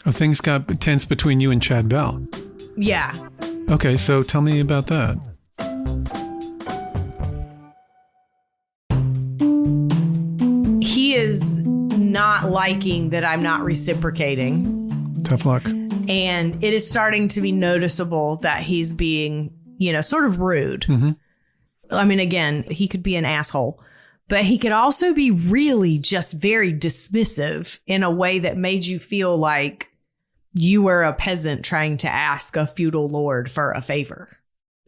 Oh, things got tense between you and Chad Bell. Yeah. Okay, so tell me about that. He is not liking that I'm not reciprocating. Tough luck. And it is starting to be noticeable that he's being, sort of rude. Mm-hmm. I mean, again, he could be an asshole, but he could also be really just very dismissive in a way that made you feel like you were a peasant trying to ask a feudal lord for a favor.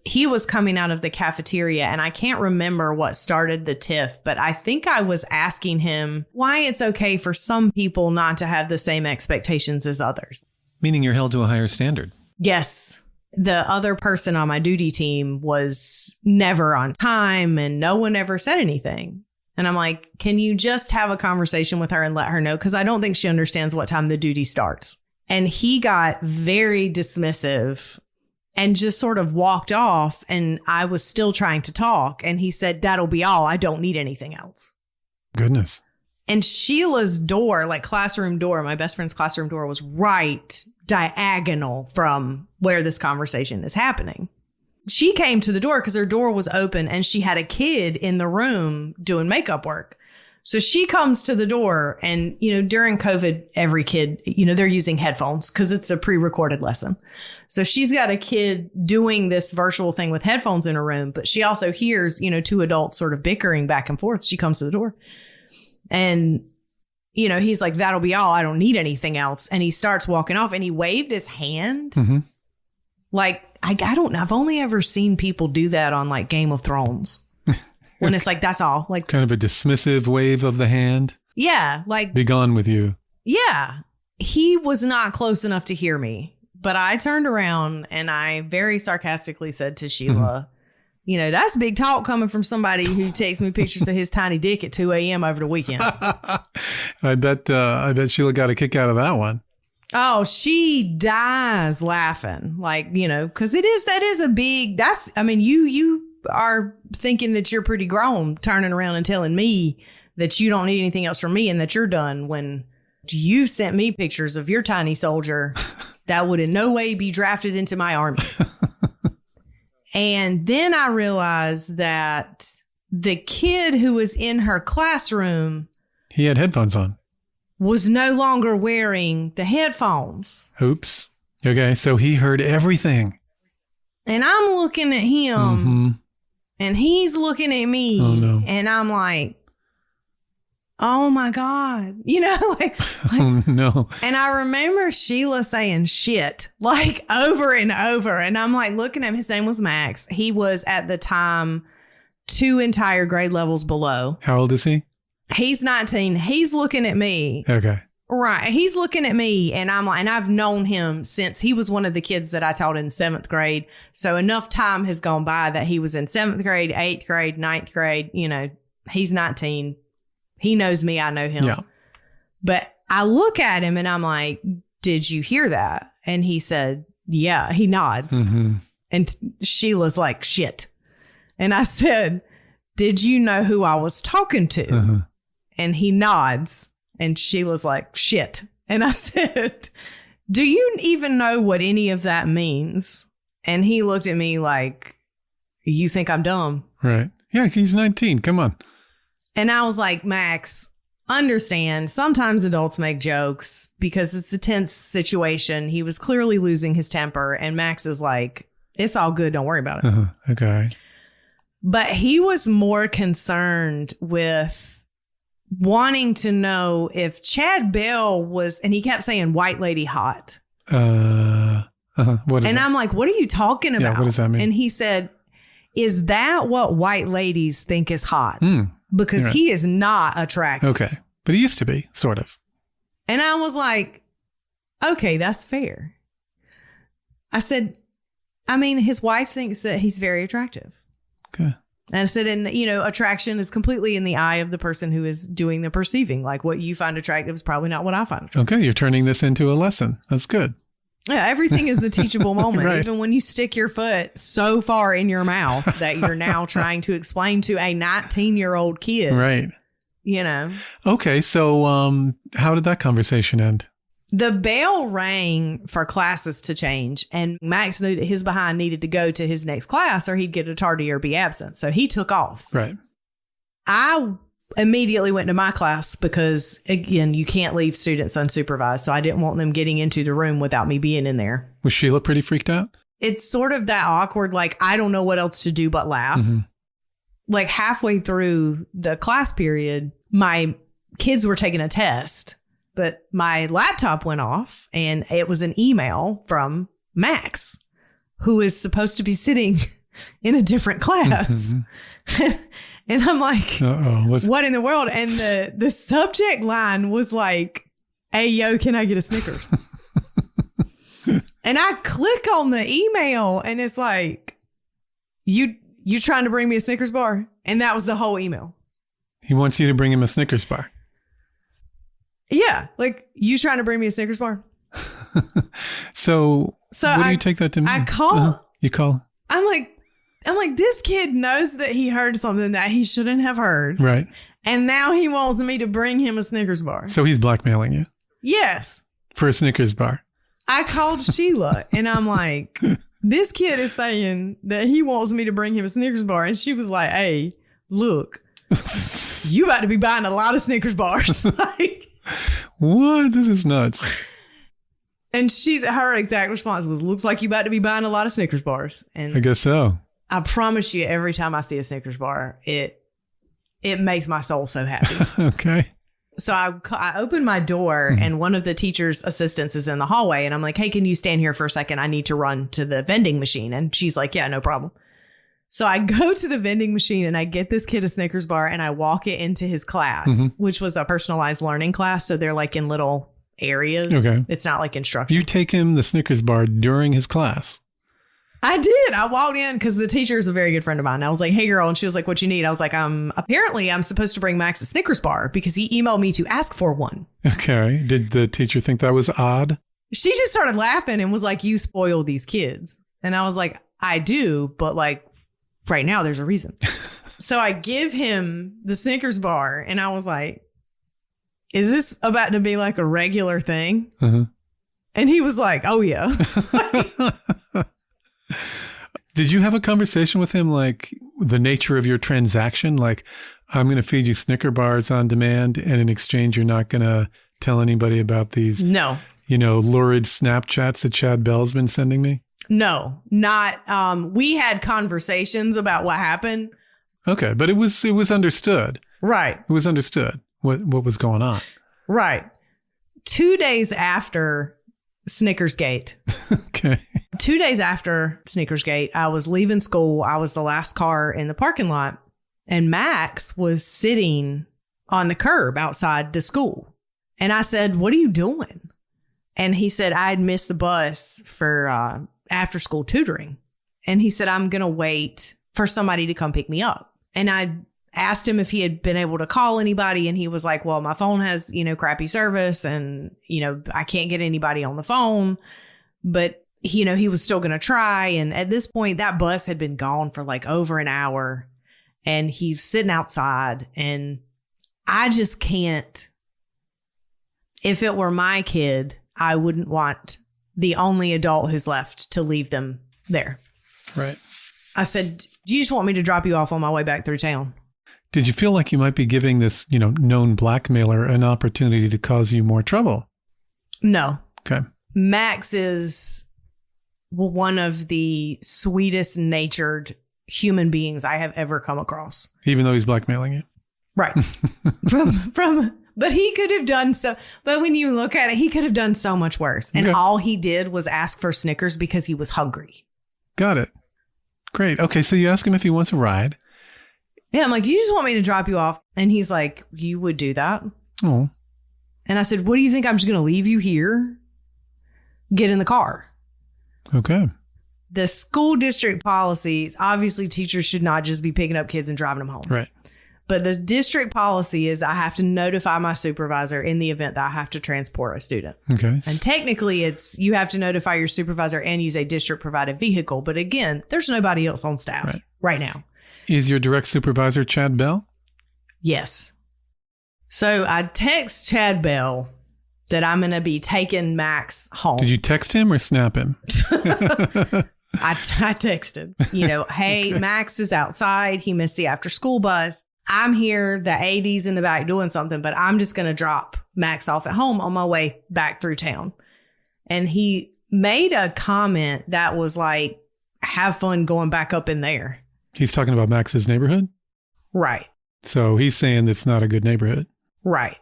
He was coming out of the cafeteria, and I can't remember what started the tiff, but I think I was asking him why it's okay for some people not to have the same expectations as others. Meaning you're held to a higher standard. Yes. The other person on my duty team was never on time, and no one ever said anything. And I'm like, can you just have a conversation with her and let her know? Because I don't think she understands what time the duty starts. And he got very dismissive and just sort of walked off. And I was still trying to talk. And he said, that'll be all. I don't need anything else. Goodness. And Sheila's door, like classroom door, my best friend's classroom door was right diagonal from where this conversation is happening. She came to the door because her door was open and she had a kid in the room doing makeup work. So she comes to the door and, during COVID, every kid, they're using headphones because it's a pre-recorded lesson. So she's got a kid doing this virtual thing with headphones in her room, but she also hears, two adults sort of bickering back and forth. She comes to the door and, he's like, that'll be all. I don't need anything else. And he starts walking off and he waved his hand. Mm-hmm. Like, I don't know. I've only ever seen people do that on like Game of Thrones. When it's like, that's all. Like kind of a dismissive wave of the hand. Yeah. Like, be gone with you. Yeah. He was not close enough to hear me. But I turned around and I very sarcastically said to Sheila, that's big talk coming from somebody who takes me pictures of his tiny dick at 2 a.m. over the weekend. I bet Sheila got a kick out of that one. Oh, she dies laughing. Like, because that is a big, you are thinking that you're pretty grown, turning around and telling me that you don't need anything else from me and that you're done when you sent me pictures of your tiny soldier that would in no way be drafted into my army. And then I realized that the kid who was in her classroom, he had headphones on, was no longer wearing the headphones. Oops. Okay, so he heard everything. And I'm looking at him, and he's looking at me. Oh, no. And I'm like, oh, my God. Like, oh, no. And I remember Sheila saying shit, like, over and over. And I'm like, looking at him. His name was Max. He was, at the time, 2 entire grade levels below. How old is he? He's 19. He's looking at me. Okay. Right. He's looking at me, and I'm like, and I've known him since he was one of the kids that I taught in 7th grade. So enough time has gone by that he was in 7th grade, 8th grade, 9th grade. He's 19. He knows me. I know him. Yeah. But I look at him and I'm like, did you hear that? And he said, yeah. He nods. And Sheila's like, shit. And I said, did you know who I was talking to? And he nods. And Sheila's like, shit. And I said, do you even know what any of that means? And he looked at me like, you think I'm dumb? Right. Yeah, he's 19. Come on. And I was like, Max, understand, sometimes adults make jokes because it's a tense situation. He was clearly losing his temper. And Max is like, it's all good. Don't worry about it. Okay. But he was more concerned with wanting to know if Chad Bell was, and he kept saying white lady hot. What is and that? I'm like, what are you talking about? Yeah, what does that mean? And he said, is that what white ladies think is hot? Because he is not attractive. Okay. But he used to be, sort of. And I was like, okay, that's fair. I said, I mean, his wife thinks that he's very attractive. Okay. And I said, and, attraction is completely in the eye of the person who is doing the perceiving. Like, what you find attractive is probably not what I find attractive. Okay, you're turning this into a lesson. That's good. Yeah, everything is a teachable moment. Right. Even when you stick your foot so far in your mouth that you're now trying to explain to a 19-year-old kid. Right. Okay, so how did that conversation end? The bell rang for classes to change, and Max knew that his behind needed to go to his next class or he'd get a tardy or be absent. So he took off. Right. I immediately went to my class because, again, you can't leave students unsupervised. So I didn't want them getting into the room without me being in there. Was Sheila pretty freaked out? It's sort of that awkward, like, I don't know what else to do but laugh. Like halfway through the class period, my kids were taking a test. But my laptop went off and it was an email from Max, who is supposed to be sitting in a different class. And I'm like, what in the world? And the subject line was like, hey, yo, can I get a Snickers? And I click on the email and it's like, you trying to bring me a Snickers bar? And that was the whole email. He wants you to bring him a Snickers bar. Yeah, like, you trying to bring me a Snickers bar? So what do you take that to mean? I call. You call? I'm like, this kid knows that he heard something that he shouldn't have heard. Right. And now he wants me to bring him a Snickers bar. So he's blackmailing you? Yes. For a Snickers bar? I called Sheila and I'm like, this kid is saying that he wants me to bring him a Snickers bar. And she was like, hey, look, you about to be buying a lot of Snickers bars. Like, what? This is nuts. And her exact response was, looks like you about to be buying a lot of Snickers bars. And I guess so. I promise you, every time I see a Snickers bar, it makes my soul so happy. Okay. So I open my door and one of the teacher's assistants is in the hallway and I'm like, hey, can you stand here for a second? I need to run to the vending machine. And she's like, yeah, no problem. So I go to the vending machine and I get this kid a Snickers bar and I walk it into his class, which was a personalized learning class. So they're like in little areas. Okay. It's not like instruction. You take him the Snickers bar during his class. I did. I walked in because the teacher is a very good friend of mine. I was like, hey, girl. And she was like, what you need? I was like, apparently I'm supposed to bring Max a Snickers bar because he emailed me to ask for one. Okay. Did the teacher think that was odd? She just started laughing and was like, you spoil these kids. And I was like, I do. But like, right now, there's a reason. So I give him the Snickers bar and I was like, is this about to be like a regular thing? Uh-huh. And he was like, oh, yeah. Did you have a conversation with him, like the nature of your transaction? Like, I'm going to feed you Snicker bars on demand, and in exchange, you're not going to tell anybody about these, No, lurid Snapchats that Chad Bell's been sending me? no, not. We had conversations about what happened. Okay, but it was understood. Right. It was understood what was going on. Right. 2 days after Snickersgate. Okay. 2 days after Snickersgate, I was leaving school. I was the last car in the parking lot, and Max was sitting on the curb outside the school. And I said, what are you doing? And he said, I had missed the bus for after school tutoring. And he said, I'm going to wait for somebody to come pick me up. And I asked him if he had been able to call anybody. And he was like, well, my phone has, crappy service and, I can't get anybody on the phone. But, he was still going to try. And at this point, that bus had been gone for like over an hour. And he's sitting outside. And I just can't. If it were my kid, I wouldn't want the only adult who's left to leave them there. Right. I said, do you just want me to drop you off on my way back through town? Did you feel like you might be giving this, known blackmailer an opportunity to cause you more trouble? No. Okay. Max is one of the sweetest natured human beings I have ever come across. Even though he's blackmailing you? Right. But he could have done so. But when you look at it, he could have done so much worse. And all he did was ask for Snickers because he was hungry. Got it. Great. Okay. So you ask him if he wants a ride. Yeah. I'm like, you just want me to drop you off? And he's like, you would do that? Oh. And I said, what do you think? I'm just going to leave you here? Get in the car. Okay. The school district policies, obviously teachers should not just be picking up kids and driving them home. Right. But the district policy is I have to notify my supervisor in the event that I have to transport a student. Okay. And technically it's you have to notify your supervisor and use a district provided vehicle. But again, there's nobody else on staff right now. Is your direct supervisor Chad Bell? Yes. So I text Chad Bell that I'm going to be taking Max home. Did you text him or snap him? I texted, hey, okay. Max is outside. He missed the after school bus. I'm here. The AD's in the back doing something, but I'm just going to drop Max off at home on my way back through town. And he made a comment that was like, have fun going back up in there. He's talking about Max's neighborhood? Right. So he's saying it's not a good neighborhood. Right.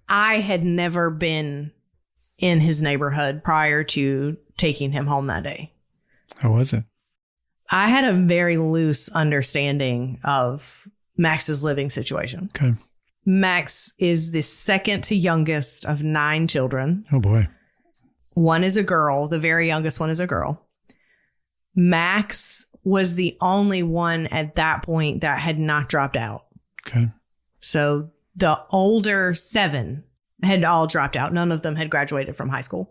I had never been in his neighborhood prior to taking him home that day. How was it? I had a very loose understanding of Max's living situation. Okay. Max is the second to youngest of 9 children. Oh, boy. One is a girl. The very youngest one is a girl. Max was the only one at that point that had not dropped out. Okay. So the older 7 had all dropped out. None of them had graduated from high school.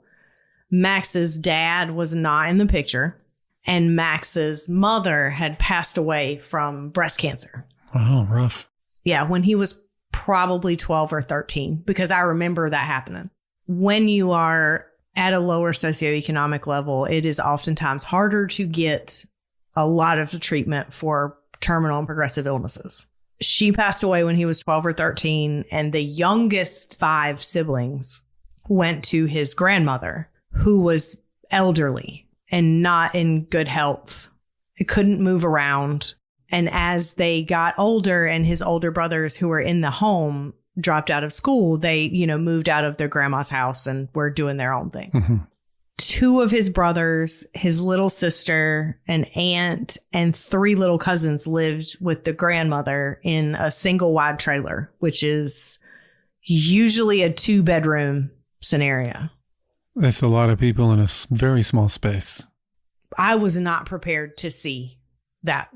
Max's dad was not in the picture. And Max's mother had passed away from breast cancer. Wow, rough. Yeah, when he was probably 12 or 13, because I remember that happening. When you are at a lower socioeconomic level, it is oftentimes harder to get a lot of the treatment for terminal and progressive illnesses. She passed away when he was 12 or 13, and the youngest 5 siblings went to his grandmother, who was elderly and not in good health. It couldn't move around. And as they got older and his older brothers who were in the home dropped out of school, they, moved out of their grandma's house and were doing their own thing. Mm-hmm. 2 of his brothers, his little sister, an aunt, and 3 little cousins lived with the grandmother in a single wide trailer, which is usually a 2-bedroom scenario. That's a lot of people in a very small space. I was not prepared to see that.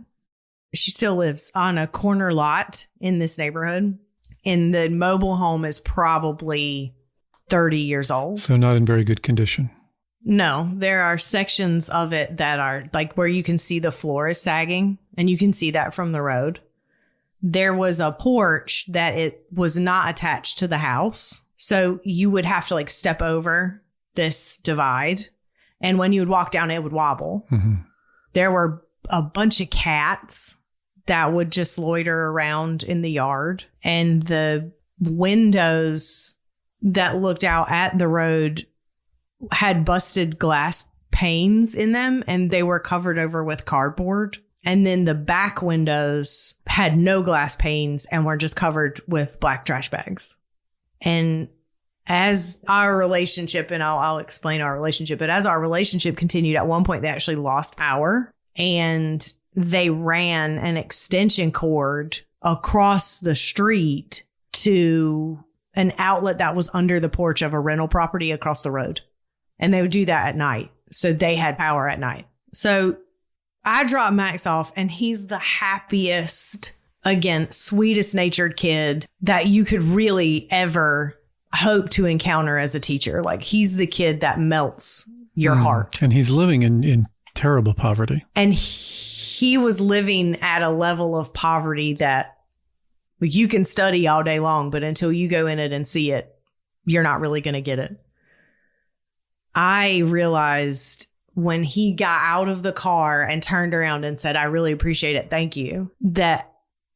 She still lives on a corner lot in this neighborhood. And the mobile home is probably 30 years old. So not in very good condition. No, there are sections of it that are like where you can see the floor is sagging. and you can see that from the road. There was a porch that it was not attached to the house. So you would have to like step over this divide. And when you would walk down, it would wobble. Mm-hmm. There were a bunch of cats that would just loiter around in the yard. And the windows that looked out at the road had busted glass panes in them, and they were covered over with cardboard. And then the back windows had no glass panes and were just covered with black trash bags. And as our relationship, and I'll explain our relationship, but as our relationship continued, at one point they actually lost power and they ran an extension cord across the street to an outlet that was under the porch of a rental property across the road. And they would do that at night. So they had power at night. So I dropped Max off and he's the happiest, again, sweetest natured kid that you could really ever hope to encounter as a teacher. Like, he's the kid that melts your heart. And he's living in terrible poverty. And he was living at a level of poverty that you can study all day long, but until you go in it and see it, you're not really going to get it. I realized when he got out of the car and turned around and said, "I really appreciate it. Thank you," that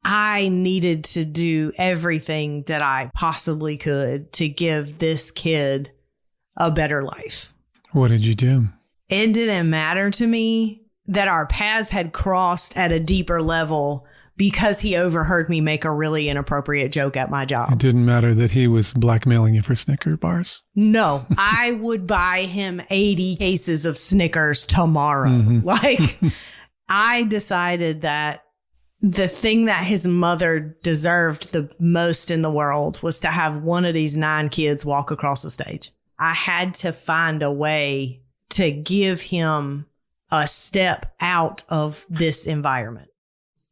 I needed to do everything that I possibly could to give this kid a better life. What did you do? It didn't matter to me that our paths had crossed at a deeper level because he overheard me make a really inappropriate joke at my job. It didn't matter that he was blackmailing you for Snicker bars. No, I would buy him 80 cases of Snickers tomorrow. Mm-hmm. Like, I decided that the thing that his mother deserved the most in the world was to have one of these 9 kids walk across the stage. I had to find a way to give him a step out of this environment.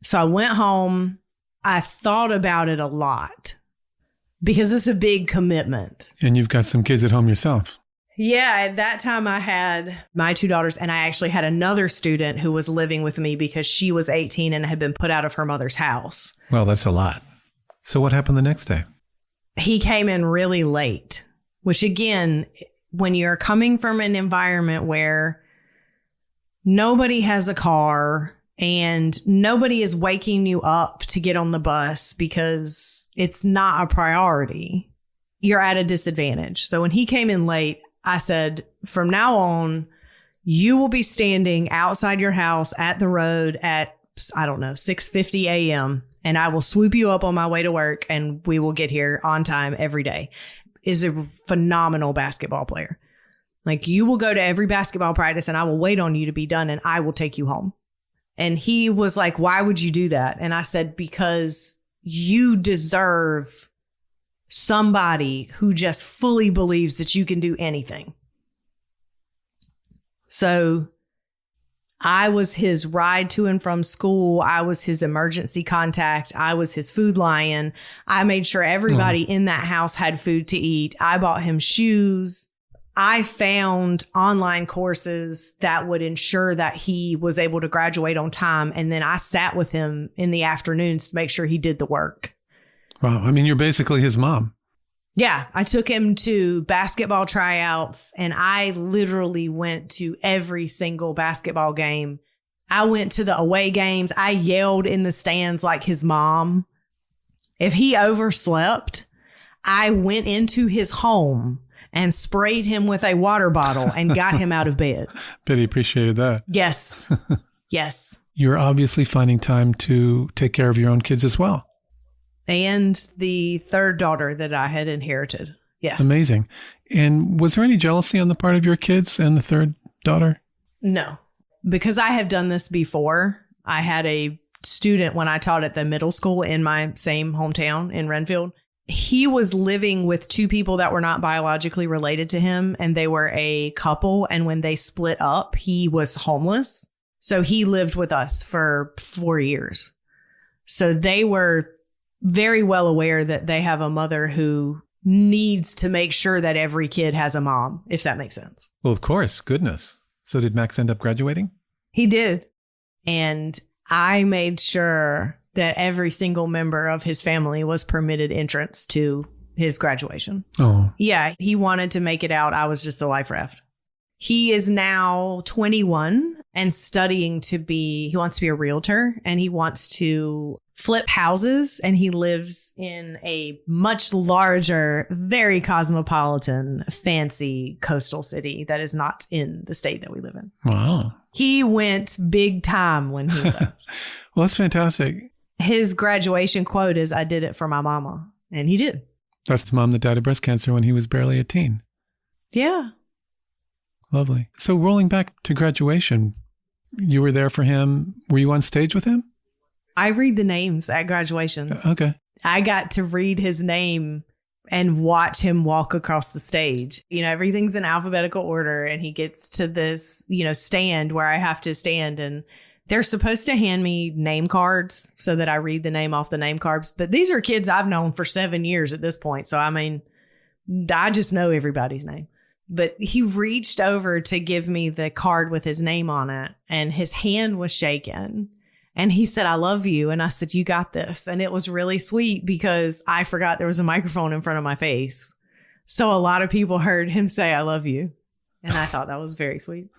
So I went home. I thought about it a lot because it's a big commitment. And you've got some kids at home yourself. Yeah, at that time I had my 2 daughters, and I actually had another student who was living with me because she was 18 and had been put out of her mother's house. Well, that's a lot. So what happened the next day? He came in really late, which again, when you're coming from an environment where nobody has a car and nobody is waking you up to get on the bus because it's not a priority, you're at a disadvantage. So when he came in late, I said, from now on, you will be standing outside your house at the road at, 6:50 a.m. and I will swoop you up on my way to work and we will get here on time every day. Is a phenomenal basketball player. Like, you will go to every basketball practice and I will wait on you to be done and I will take you home. And he was like, "Why would you do that?" And I said, "Because you deserve somebody who just fully believes that you can do anything." So I was his ride to and from school. I was his emergency contact. I was his food lion. I made sure everybody in that house had food to eat. I bought him shoes. I found online courses that would ensure that he was able to graduate on time. And then I sat with him in the afternoons to make sure he did the work. Wow. I mean, you're basically his mom. Yeah. I took him to basketball tryouts and I literally went to every single basketball game. I went to the away games. I yelled in the stands like his mom. If he overslept, I went into his home and sprayed him with a water bottle and got him out of bed. Bet he appreciated that. Yes. Yes. You're obviously finding time to take care of your own kids as well. And the 3rd daughter that I had inherited. Yes. Amazing. And was there any jealousy on the part of your kids and the 3rd daughter? No, because I have done this before. I had a student when I taught at the middle school in my same hometown in Renfield. He was living with 2 people that were not biologically related to him, and they were a couple. And when they split up, he was homeless. So he lived with us for 4 years. So they were very well aware that they have a mother who needs to make sure that every kid has a mom, if that makes sense. Well, of course. Goodness. So did Max end up graduating? He did. And I made sure that every single member of his family was permitted entrance to his graduation. Oh, Yeah, he wanted to make it out. I was just the life raft. He is now 21 and studying he wants to be a realtor, and he wants to flip houses, and he lives in a much larger, very cosmopolitan, fancy coastal city that is not in the state that we live in. wow. He went big time when he left. Well, that's fantastic. His graduation quote is, "I did it for my mama." And he did. That's the mom that died of breast cancer when he was barely a teen. Yeah. Lovely. So rolling back to graduation, you were there for him. Were you on stage with him? I read the names at graduations. Okay. I got to read his name and watch him walk across the stage. You know, everything's in alphabetical order, and he gets to this, stand where I have to stand, and they're supposed to hand me name cards so that I read the name off the name cards. But these are kids I've known for 7 years at this point. So, I mean, I just know everybody's name. But he reached over to give me the card with his name on it, and his hand was shaking. And he said, "I love you." And I said, "You got this." And it was really sweet because I forgot there was a microphone in front of my face. So a lot of people heard him say, "I love you." And I thought that was very sweet.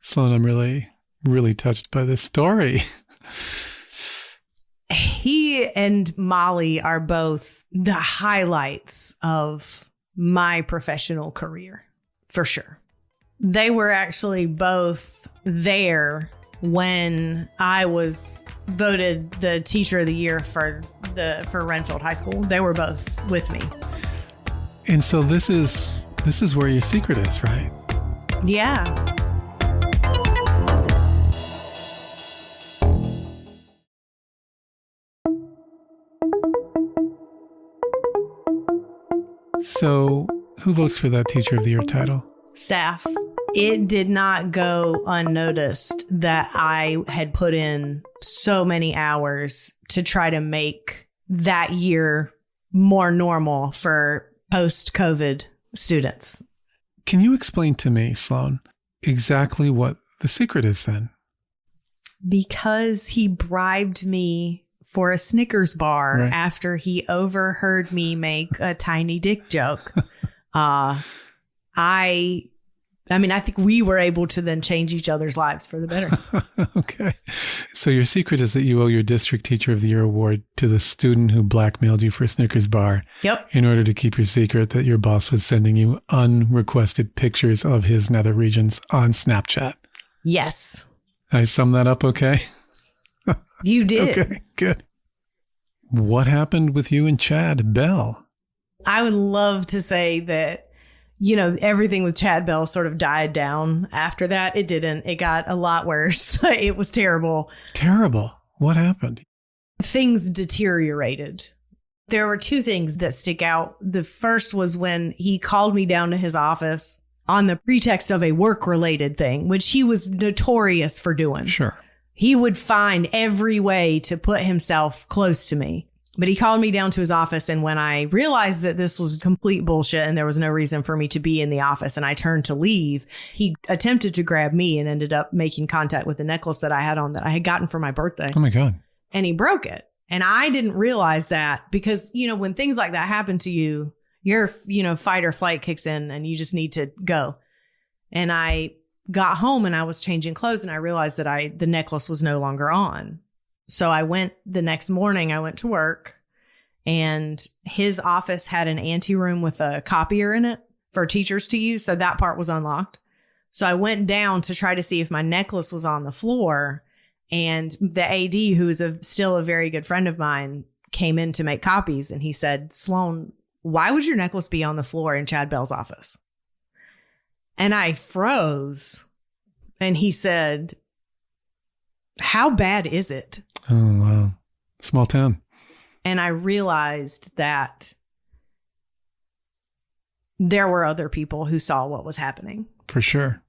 Sloane, I'm really, really touched by this story. He and Molly are both the highlights of my professional career, for sure. They were actually both there when I was voted the teacher of the year for Renfield High School. They were both with me. And so this is where your secret is, right? Yeah. So who votes for that teacher of the year title? Staff. It did not go unnoticed that I had put in so many hours to try to make that year more normal for post-COVID students. Can you explain to me, Sloane, exactly what the secret is then? Because he bribed me for a Snickers bar after he overheard me make a tiny dick joke. I think we were able to then change each other's lives for the better. Okay. So your secret is that you owe your District Teacher of the Year award to the student who blackmailed you for a Snickers bar. Yep. In order to keep your secret that your boss was sending you unrequested pictures of his nether regions on Snapchat. Yes. I sum that up okay? You did. Okay, good. What happened with you and Chad Bell? I would love to say that, everything with Chad Bell sort of died down after that. It didn't. It got a lot worse. It was terrible. Terrible. What happened? Things deteriorated. There were two things that stick out. The first was when he called me down to his office on the pretext of a work-related thing, which he was notorious for doing. Sure. He would find every way to put himself close to me. But he called me down to his office, and when I realized that this was complete bullshit and there was no reason for me to be in the office and I turned to leave, he attempted to grab me and ended up making contact with the necklace that I had on that I had gotten for my birthday. Oh, my God. And he broke it. And I didn't realize that because, when things like that happen to you, your, fight or flight kicks in and you just need to go. And I got home and I was changing clothes and I realized that the necklace was no longer on. So the next morning I went to work, and his office had an anteroom with a copier in it for teachers to use. So that part was unlocked. So I went down to try to see if my necklace was on the floor, and the AD, who is still a very good friend of mine, came in to make copies. And he said, "Sloane, why would your necklace be on the floor in Chad Bell's office?" And I froze. And he said, "How bad is it?" Oh, wow. Small town. And I realized that there were other people who saw what was happening. For sure.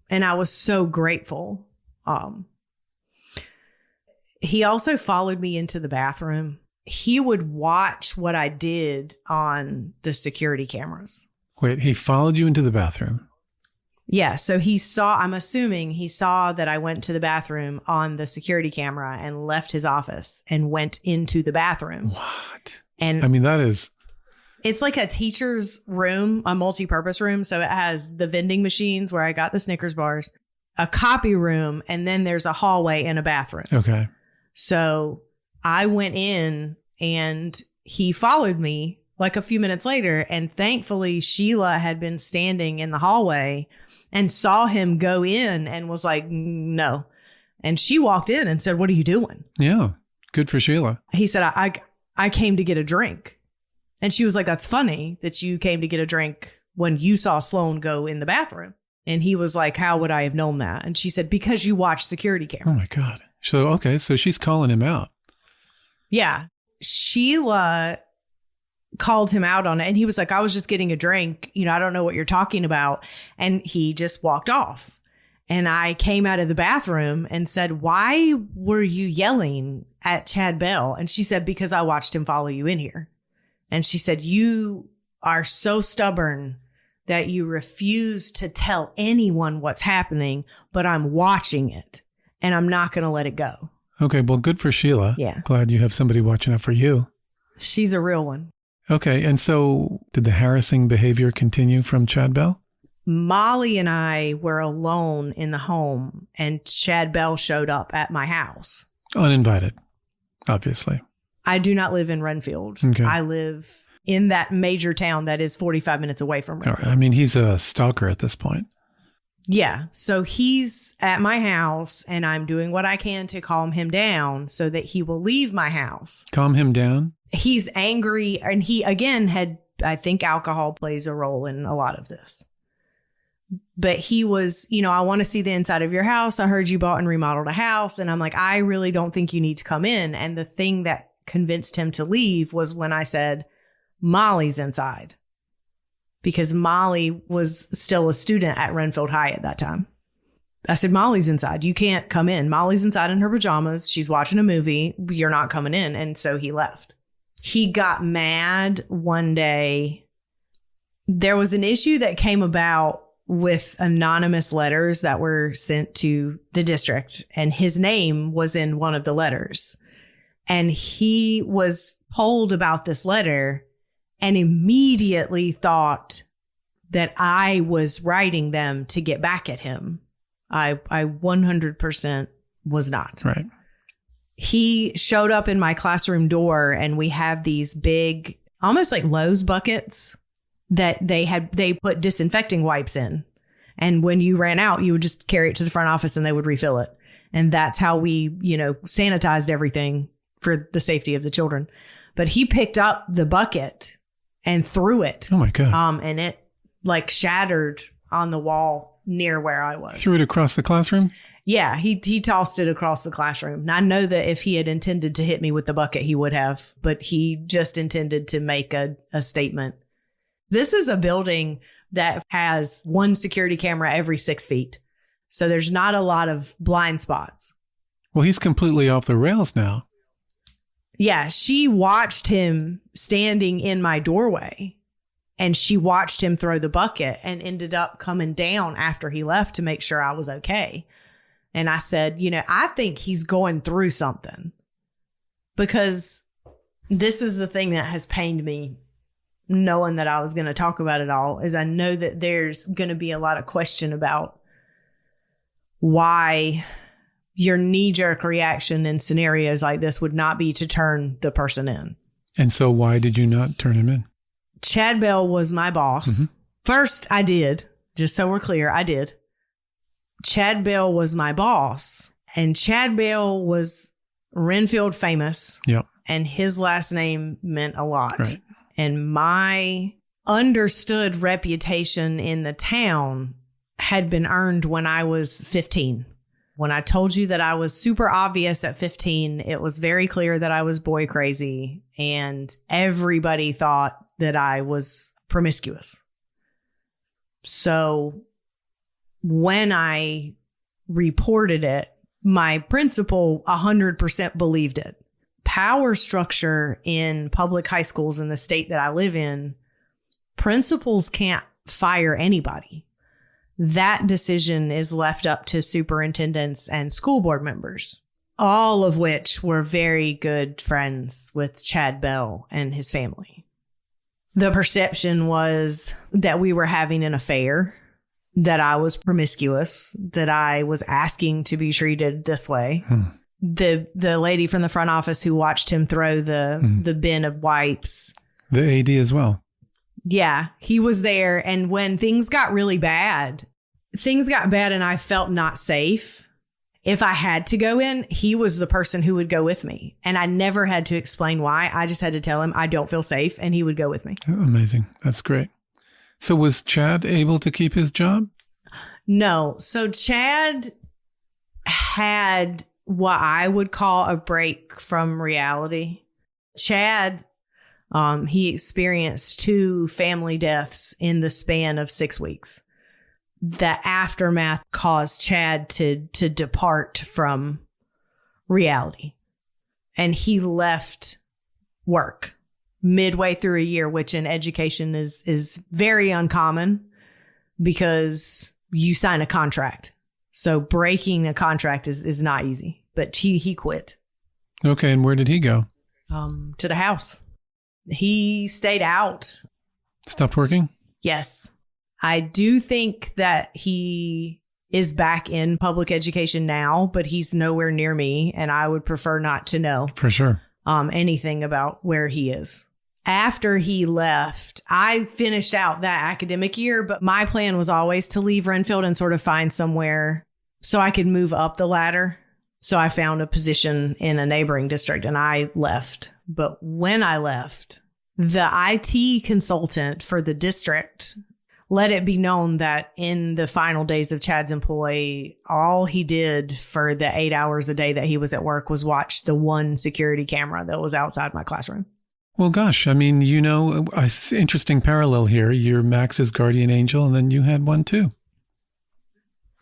And I was so grateful. He also followed me into the bathroom. He would watch what I did on the security cameras. Wait, he followed you into the bathroom? Yeah. So I'm assuming he saw that I went to the bathroom on the security camera and left his office and went into the bathroom. What? And I mean, that is... It's like a teacher's room, a multi-purpose room. So it has the vending machines where I got the Snickers bars, a copy room, and then there's a hallway and a bathroom. Okay. So I went in and he followed me like a few minutes later. And thankfully, Sheila had been standing in the hallway and saw him go in and was like, no. And she walked in and said, what are you doing? Yeah. Good for Sheila. He said, I came to get a drink. And she was like, that's funny that you came to get a drink when you saw Sloane go in the bathroom. And he was like, how would I have known that? And she said, because you watched security camera. Oh, my God. So, okay. So she's calling him out. Yeah. Sheila called him out on it. And he was like, I was just getting a drink. You know, I don't know what you're talking about. And he just walked off. And I came out of the bathroom and said, why were you yelling at Chad Bell? And she said, because I watched him follow you in here. And she said, you are so stubborn that you refuse to tell anyone what's happening, but I'm watching it and I'm not going to let it go. Okay. Well, good for Sheila. Yeah. Glad you have somebody watching out for you. She's a real one. Okay. And so did the harassing behavior continue from Chad Bell? Molly and I were alone in the home and Chad Bell showed up at my house. Uninvited, obviously. I do not live in Renfield. Okay. I live in that major town that is 45 minutes away from Renfield. All right. I mean, he's a stalker at this point. Yeah. So he's at my house and I'm doing what I can to calm him down so that he will leave my house. Calm him down? He's angry. And he, again, I think alcohol plays a role in a lot of this. But he was, I want to see the inside of your house. I heard you bought and remodeled a house. And I'm like, I really don't think you need to come in. And the thing that convinced him to leave was when I said, Molly's inside. Because Molly was still a student at Renfield High at that time. I said, Molly's inside. You can't come in. Molly's inside in her pajamas. She's watching a movie. You're not coming in. And so he left. He got mad one day. There was an issue that came about with anonymous letters that were sent to the district. And his name was in one of the letters. And he was told about this letter and immediately thought that I was writing them to get back at him. I 100% was not. Right. He showed up in my classroom door and we have these big, almost like Lowe's buckets that they put disinfecting wipes in. And when you ran out, you would just carry it to the front office and they would refill it. And that's how we, sanitized everything for the safety of the children. But he picked up the bucket and threw it. Oh my God. And it like shattered on the wall near where I was. Threw it across the classroom? Yeah, he tossed it across the classroom. Now, I know that if he had intended to hit me with the bucket, he would have, but he just intended to make a statement. This is a building that has one security camera every 6 feet. So there's not a lot of blind spots. Well, he's completely off the rails now. Yeah, she watched him standing in my doorway and she watched him throw the bucket and ended up coming down after he left to make sure I was okay. And I said, I think he's going through something, because this is the thing that has pained me knowing that I was going to talk about it all, is I know that there's going to be a lot of question about why your knee-jerk reaction in scenarios like this would not be to turn the person in. And so why did you not turn him in? Chad Bell was my boss. Mm-hmm. First, I did. Just so we're clear, I did. Chad Bell was my boss. And Chad Bell was Renfield famous. Yep. And his last name meant a lot. Right. And my understood reputation in the town had been earned when I was 15. When I told you that I was super obvious at 15, it was very clear that I was boy crazy, and everybody thought that I was promiscuous. So when I reported it, my principal 100% believed it. Power structure in public high schools in the state that I live in, principals can't fire anybody. that decision is left up to superintendents and school board members, all of which were very good friends with Chad Bell and his family. The perception was that we were having an affair, that I was promiscuous, that I was asking to be treated this way. The lady from the front office who watched him throw the bin of wipes. The AD as well. Yeah, he was there. And when things got really bad, and I felt not safe. If I had to go in, he was the person who would go with me. And I never had to explain why. I just had to tell him I don't feel safe, and he would go with me. Amazing. That's great. So was Chad able to keep his job? No. So Chad had what I would call a break from reality. Chad, he experienced 2 family deaths in the span of 6 weeks. The aftermath caused Chad to depart from reality. And he left work midway through a year, which in education is very uncommon because you sign a contract. So breaking a contract is not easy, but he quit. Okay. And where did he go? To the house. He stayed out. Stopped working? Yes. I do think that he is back in public education now, but he's nowhere near me, and I would prefer not to know. For sure. Anything about where he is. After he left, I finished out that academic year, but my plan was always to leave Renfield and sort of find somewhere so I could move up the ladder. So I found a position in a neighboring district and I left. But when I left, the IT consultant for the district let it be known that in the final days of Chad's employ, all he did for the 8 hours a day that he was at work was watch the one security camera that was outside my classroom. Well, gosh, I mean, interesting parallel here. You're Max's guardian angel, and then you had one too.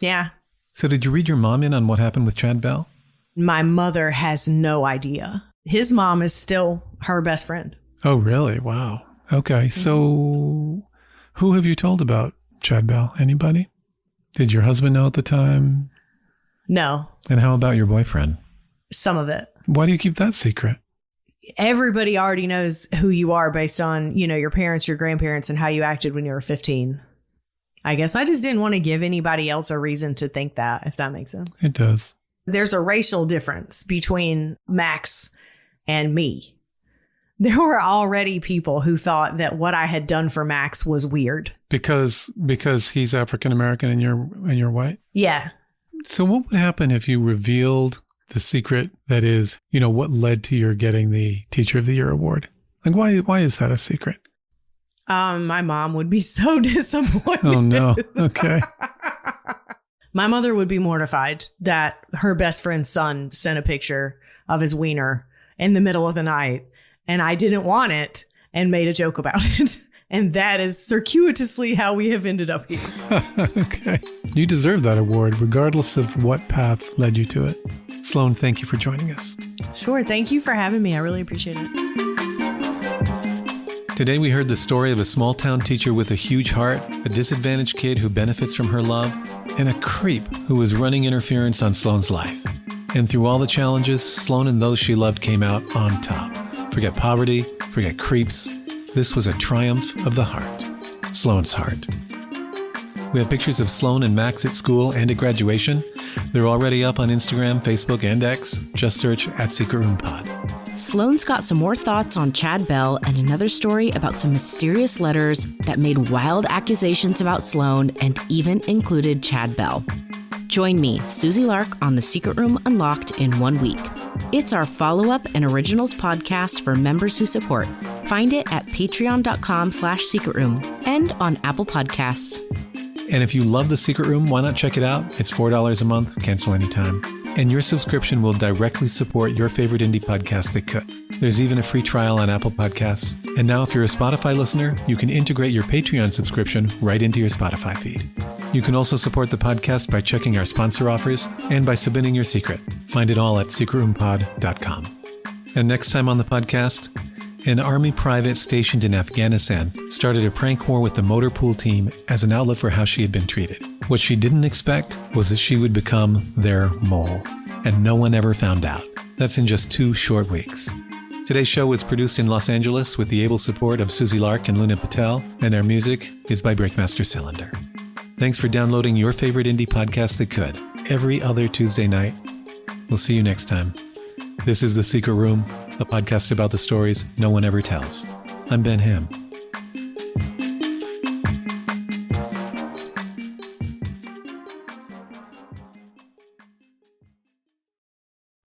Yeah. So did you read your mom in on what happened with Chad Bell? My mother has no idea. His mom is still her best friend. Oh, really? Wow. Okay. So who have you told about Chad Bell? Anybody? Did your husband know at the time? No. And how about your boyfriend? Some of it. Why do you keep that secret? Everybody already knows who you are based on, your parents, your grandparents, and how you acted when you were 15. I guess I just didn't want to give anybody else a reason to think that, if that makes sense. It does. There's a racial difference between Max and me. There were already people who thought that what I had done for Max was weird. Because he's African American and you're white? Yeah. So what would happen if you revealed the secret that is, what led to your getting the Teacher of the Year award? Like, why is that a secret? My mom would be so disappointed. Oh, no. Okay. My mother would be mortified that her best friend's son sent a picture of his wiener in the middle of the night, and I didn't want it and made a joke about it. And that is circuitously how we have ended up here. Okay. You deserve that award, regardless of what path led you to it. Sloane, thank you for joining us. Sure. Thank you for having me. I really appreciate it. Today we heard the story of a small town teacher with a huge heart, a disadvantaged kid who benefits from her love, and a creep who was running interference on Sloane's life. And through all the challenges, Sloane and those she loved came out on top. Forget poverty, forget creeps. This was a triumph of the heart. Sloane's heart. We have pictures of Sloane and Max at school and at graduation. They're already up on Instagram, Facebook, and X. Just search @SecretRoomPod. Sloane's got some more thoughts on Chad Bell and another story about some mysterious letters that made wild accusations about Sloane and even included Chad Bell. Join me, Susie Lark, on The Secret Room Unlocked in 1 week. It's our follow-up and originals podcast for members who support. Find it at patreon.com/secretroom and on Apple Podcasts. And if you love The Secret Room, why not check it out? It's $4 a month, cancel anytime. And your subscription will directly support your favorite indie podcast that could. There's even a free trial on Apple Podcasts. And now if you're a Spotify listener, you can integrate your Patreon subscription right into your Spotify feed. You can also support the podcast by checking our sponsor offers and by submitting your secret. Find it all at secretroompod.com. And next time on the podcast, An army private stationed in Afghanistan started a prank war with the motor pool team as an outlet for how she had been treated. What she didn't expect was that she would become their mole, and no one ever found out. That's in just 2 short weeks. Today's show was produced in Los Angeles with the able support of Susie Lark and Luna Patel, and our music is by Breakmaster Cylinder. Thanks for downloading your favorite indie podcast that could, every other Tuesday night. We'll see you next time. This is The Secret Room, a podcast about the stories no one ever tells. I'm Ben Ham.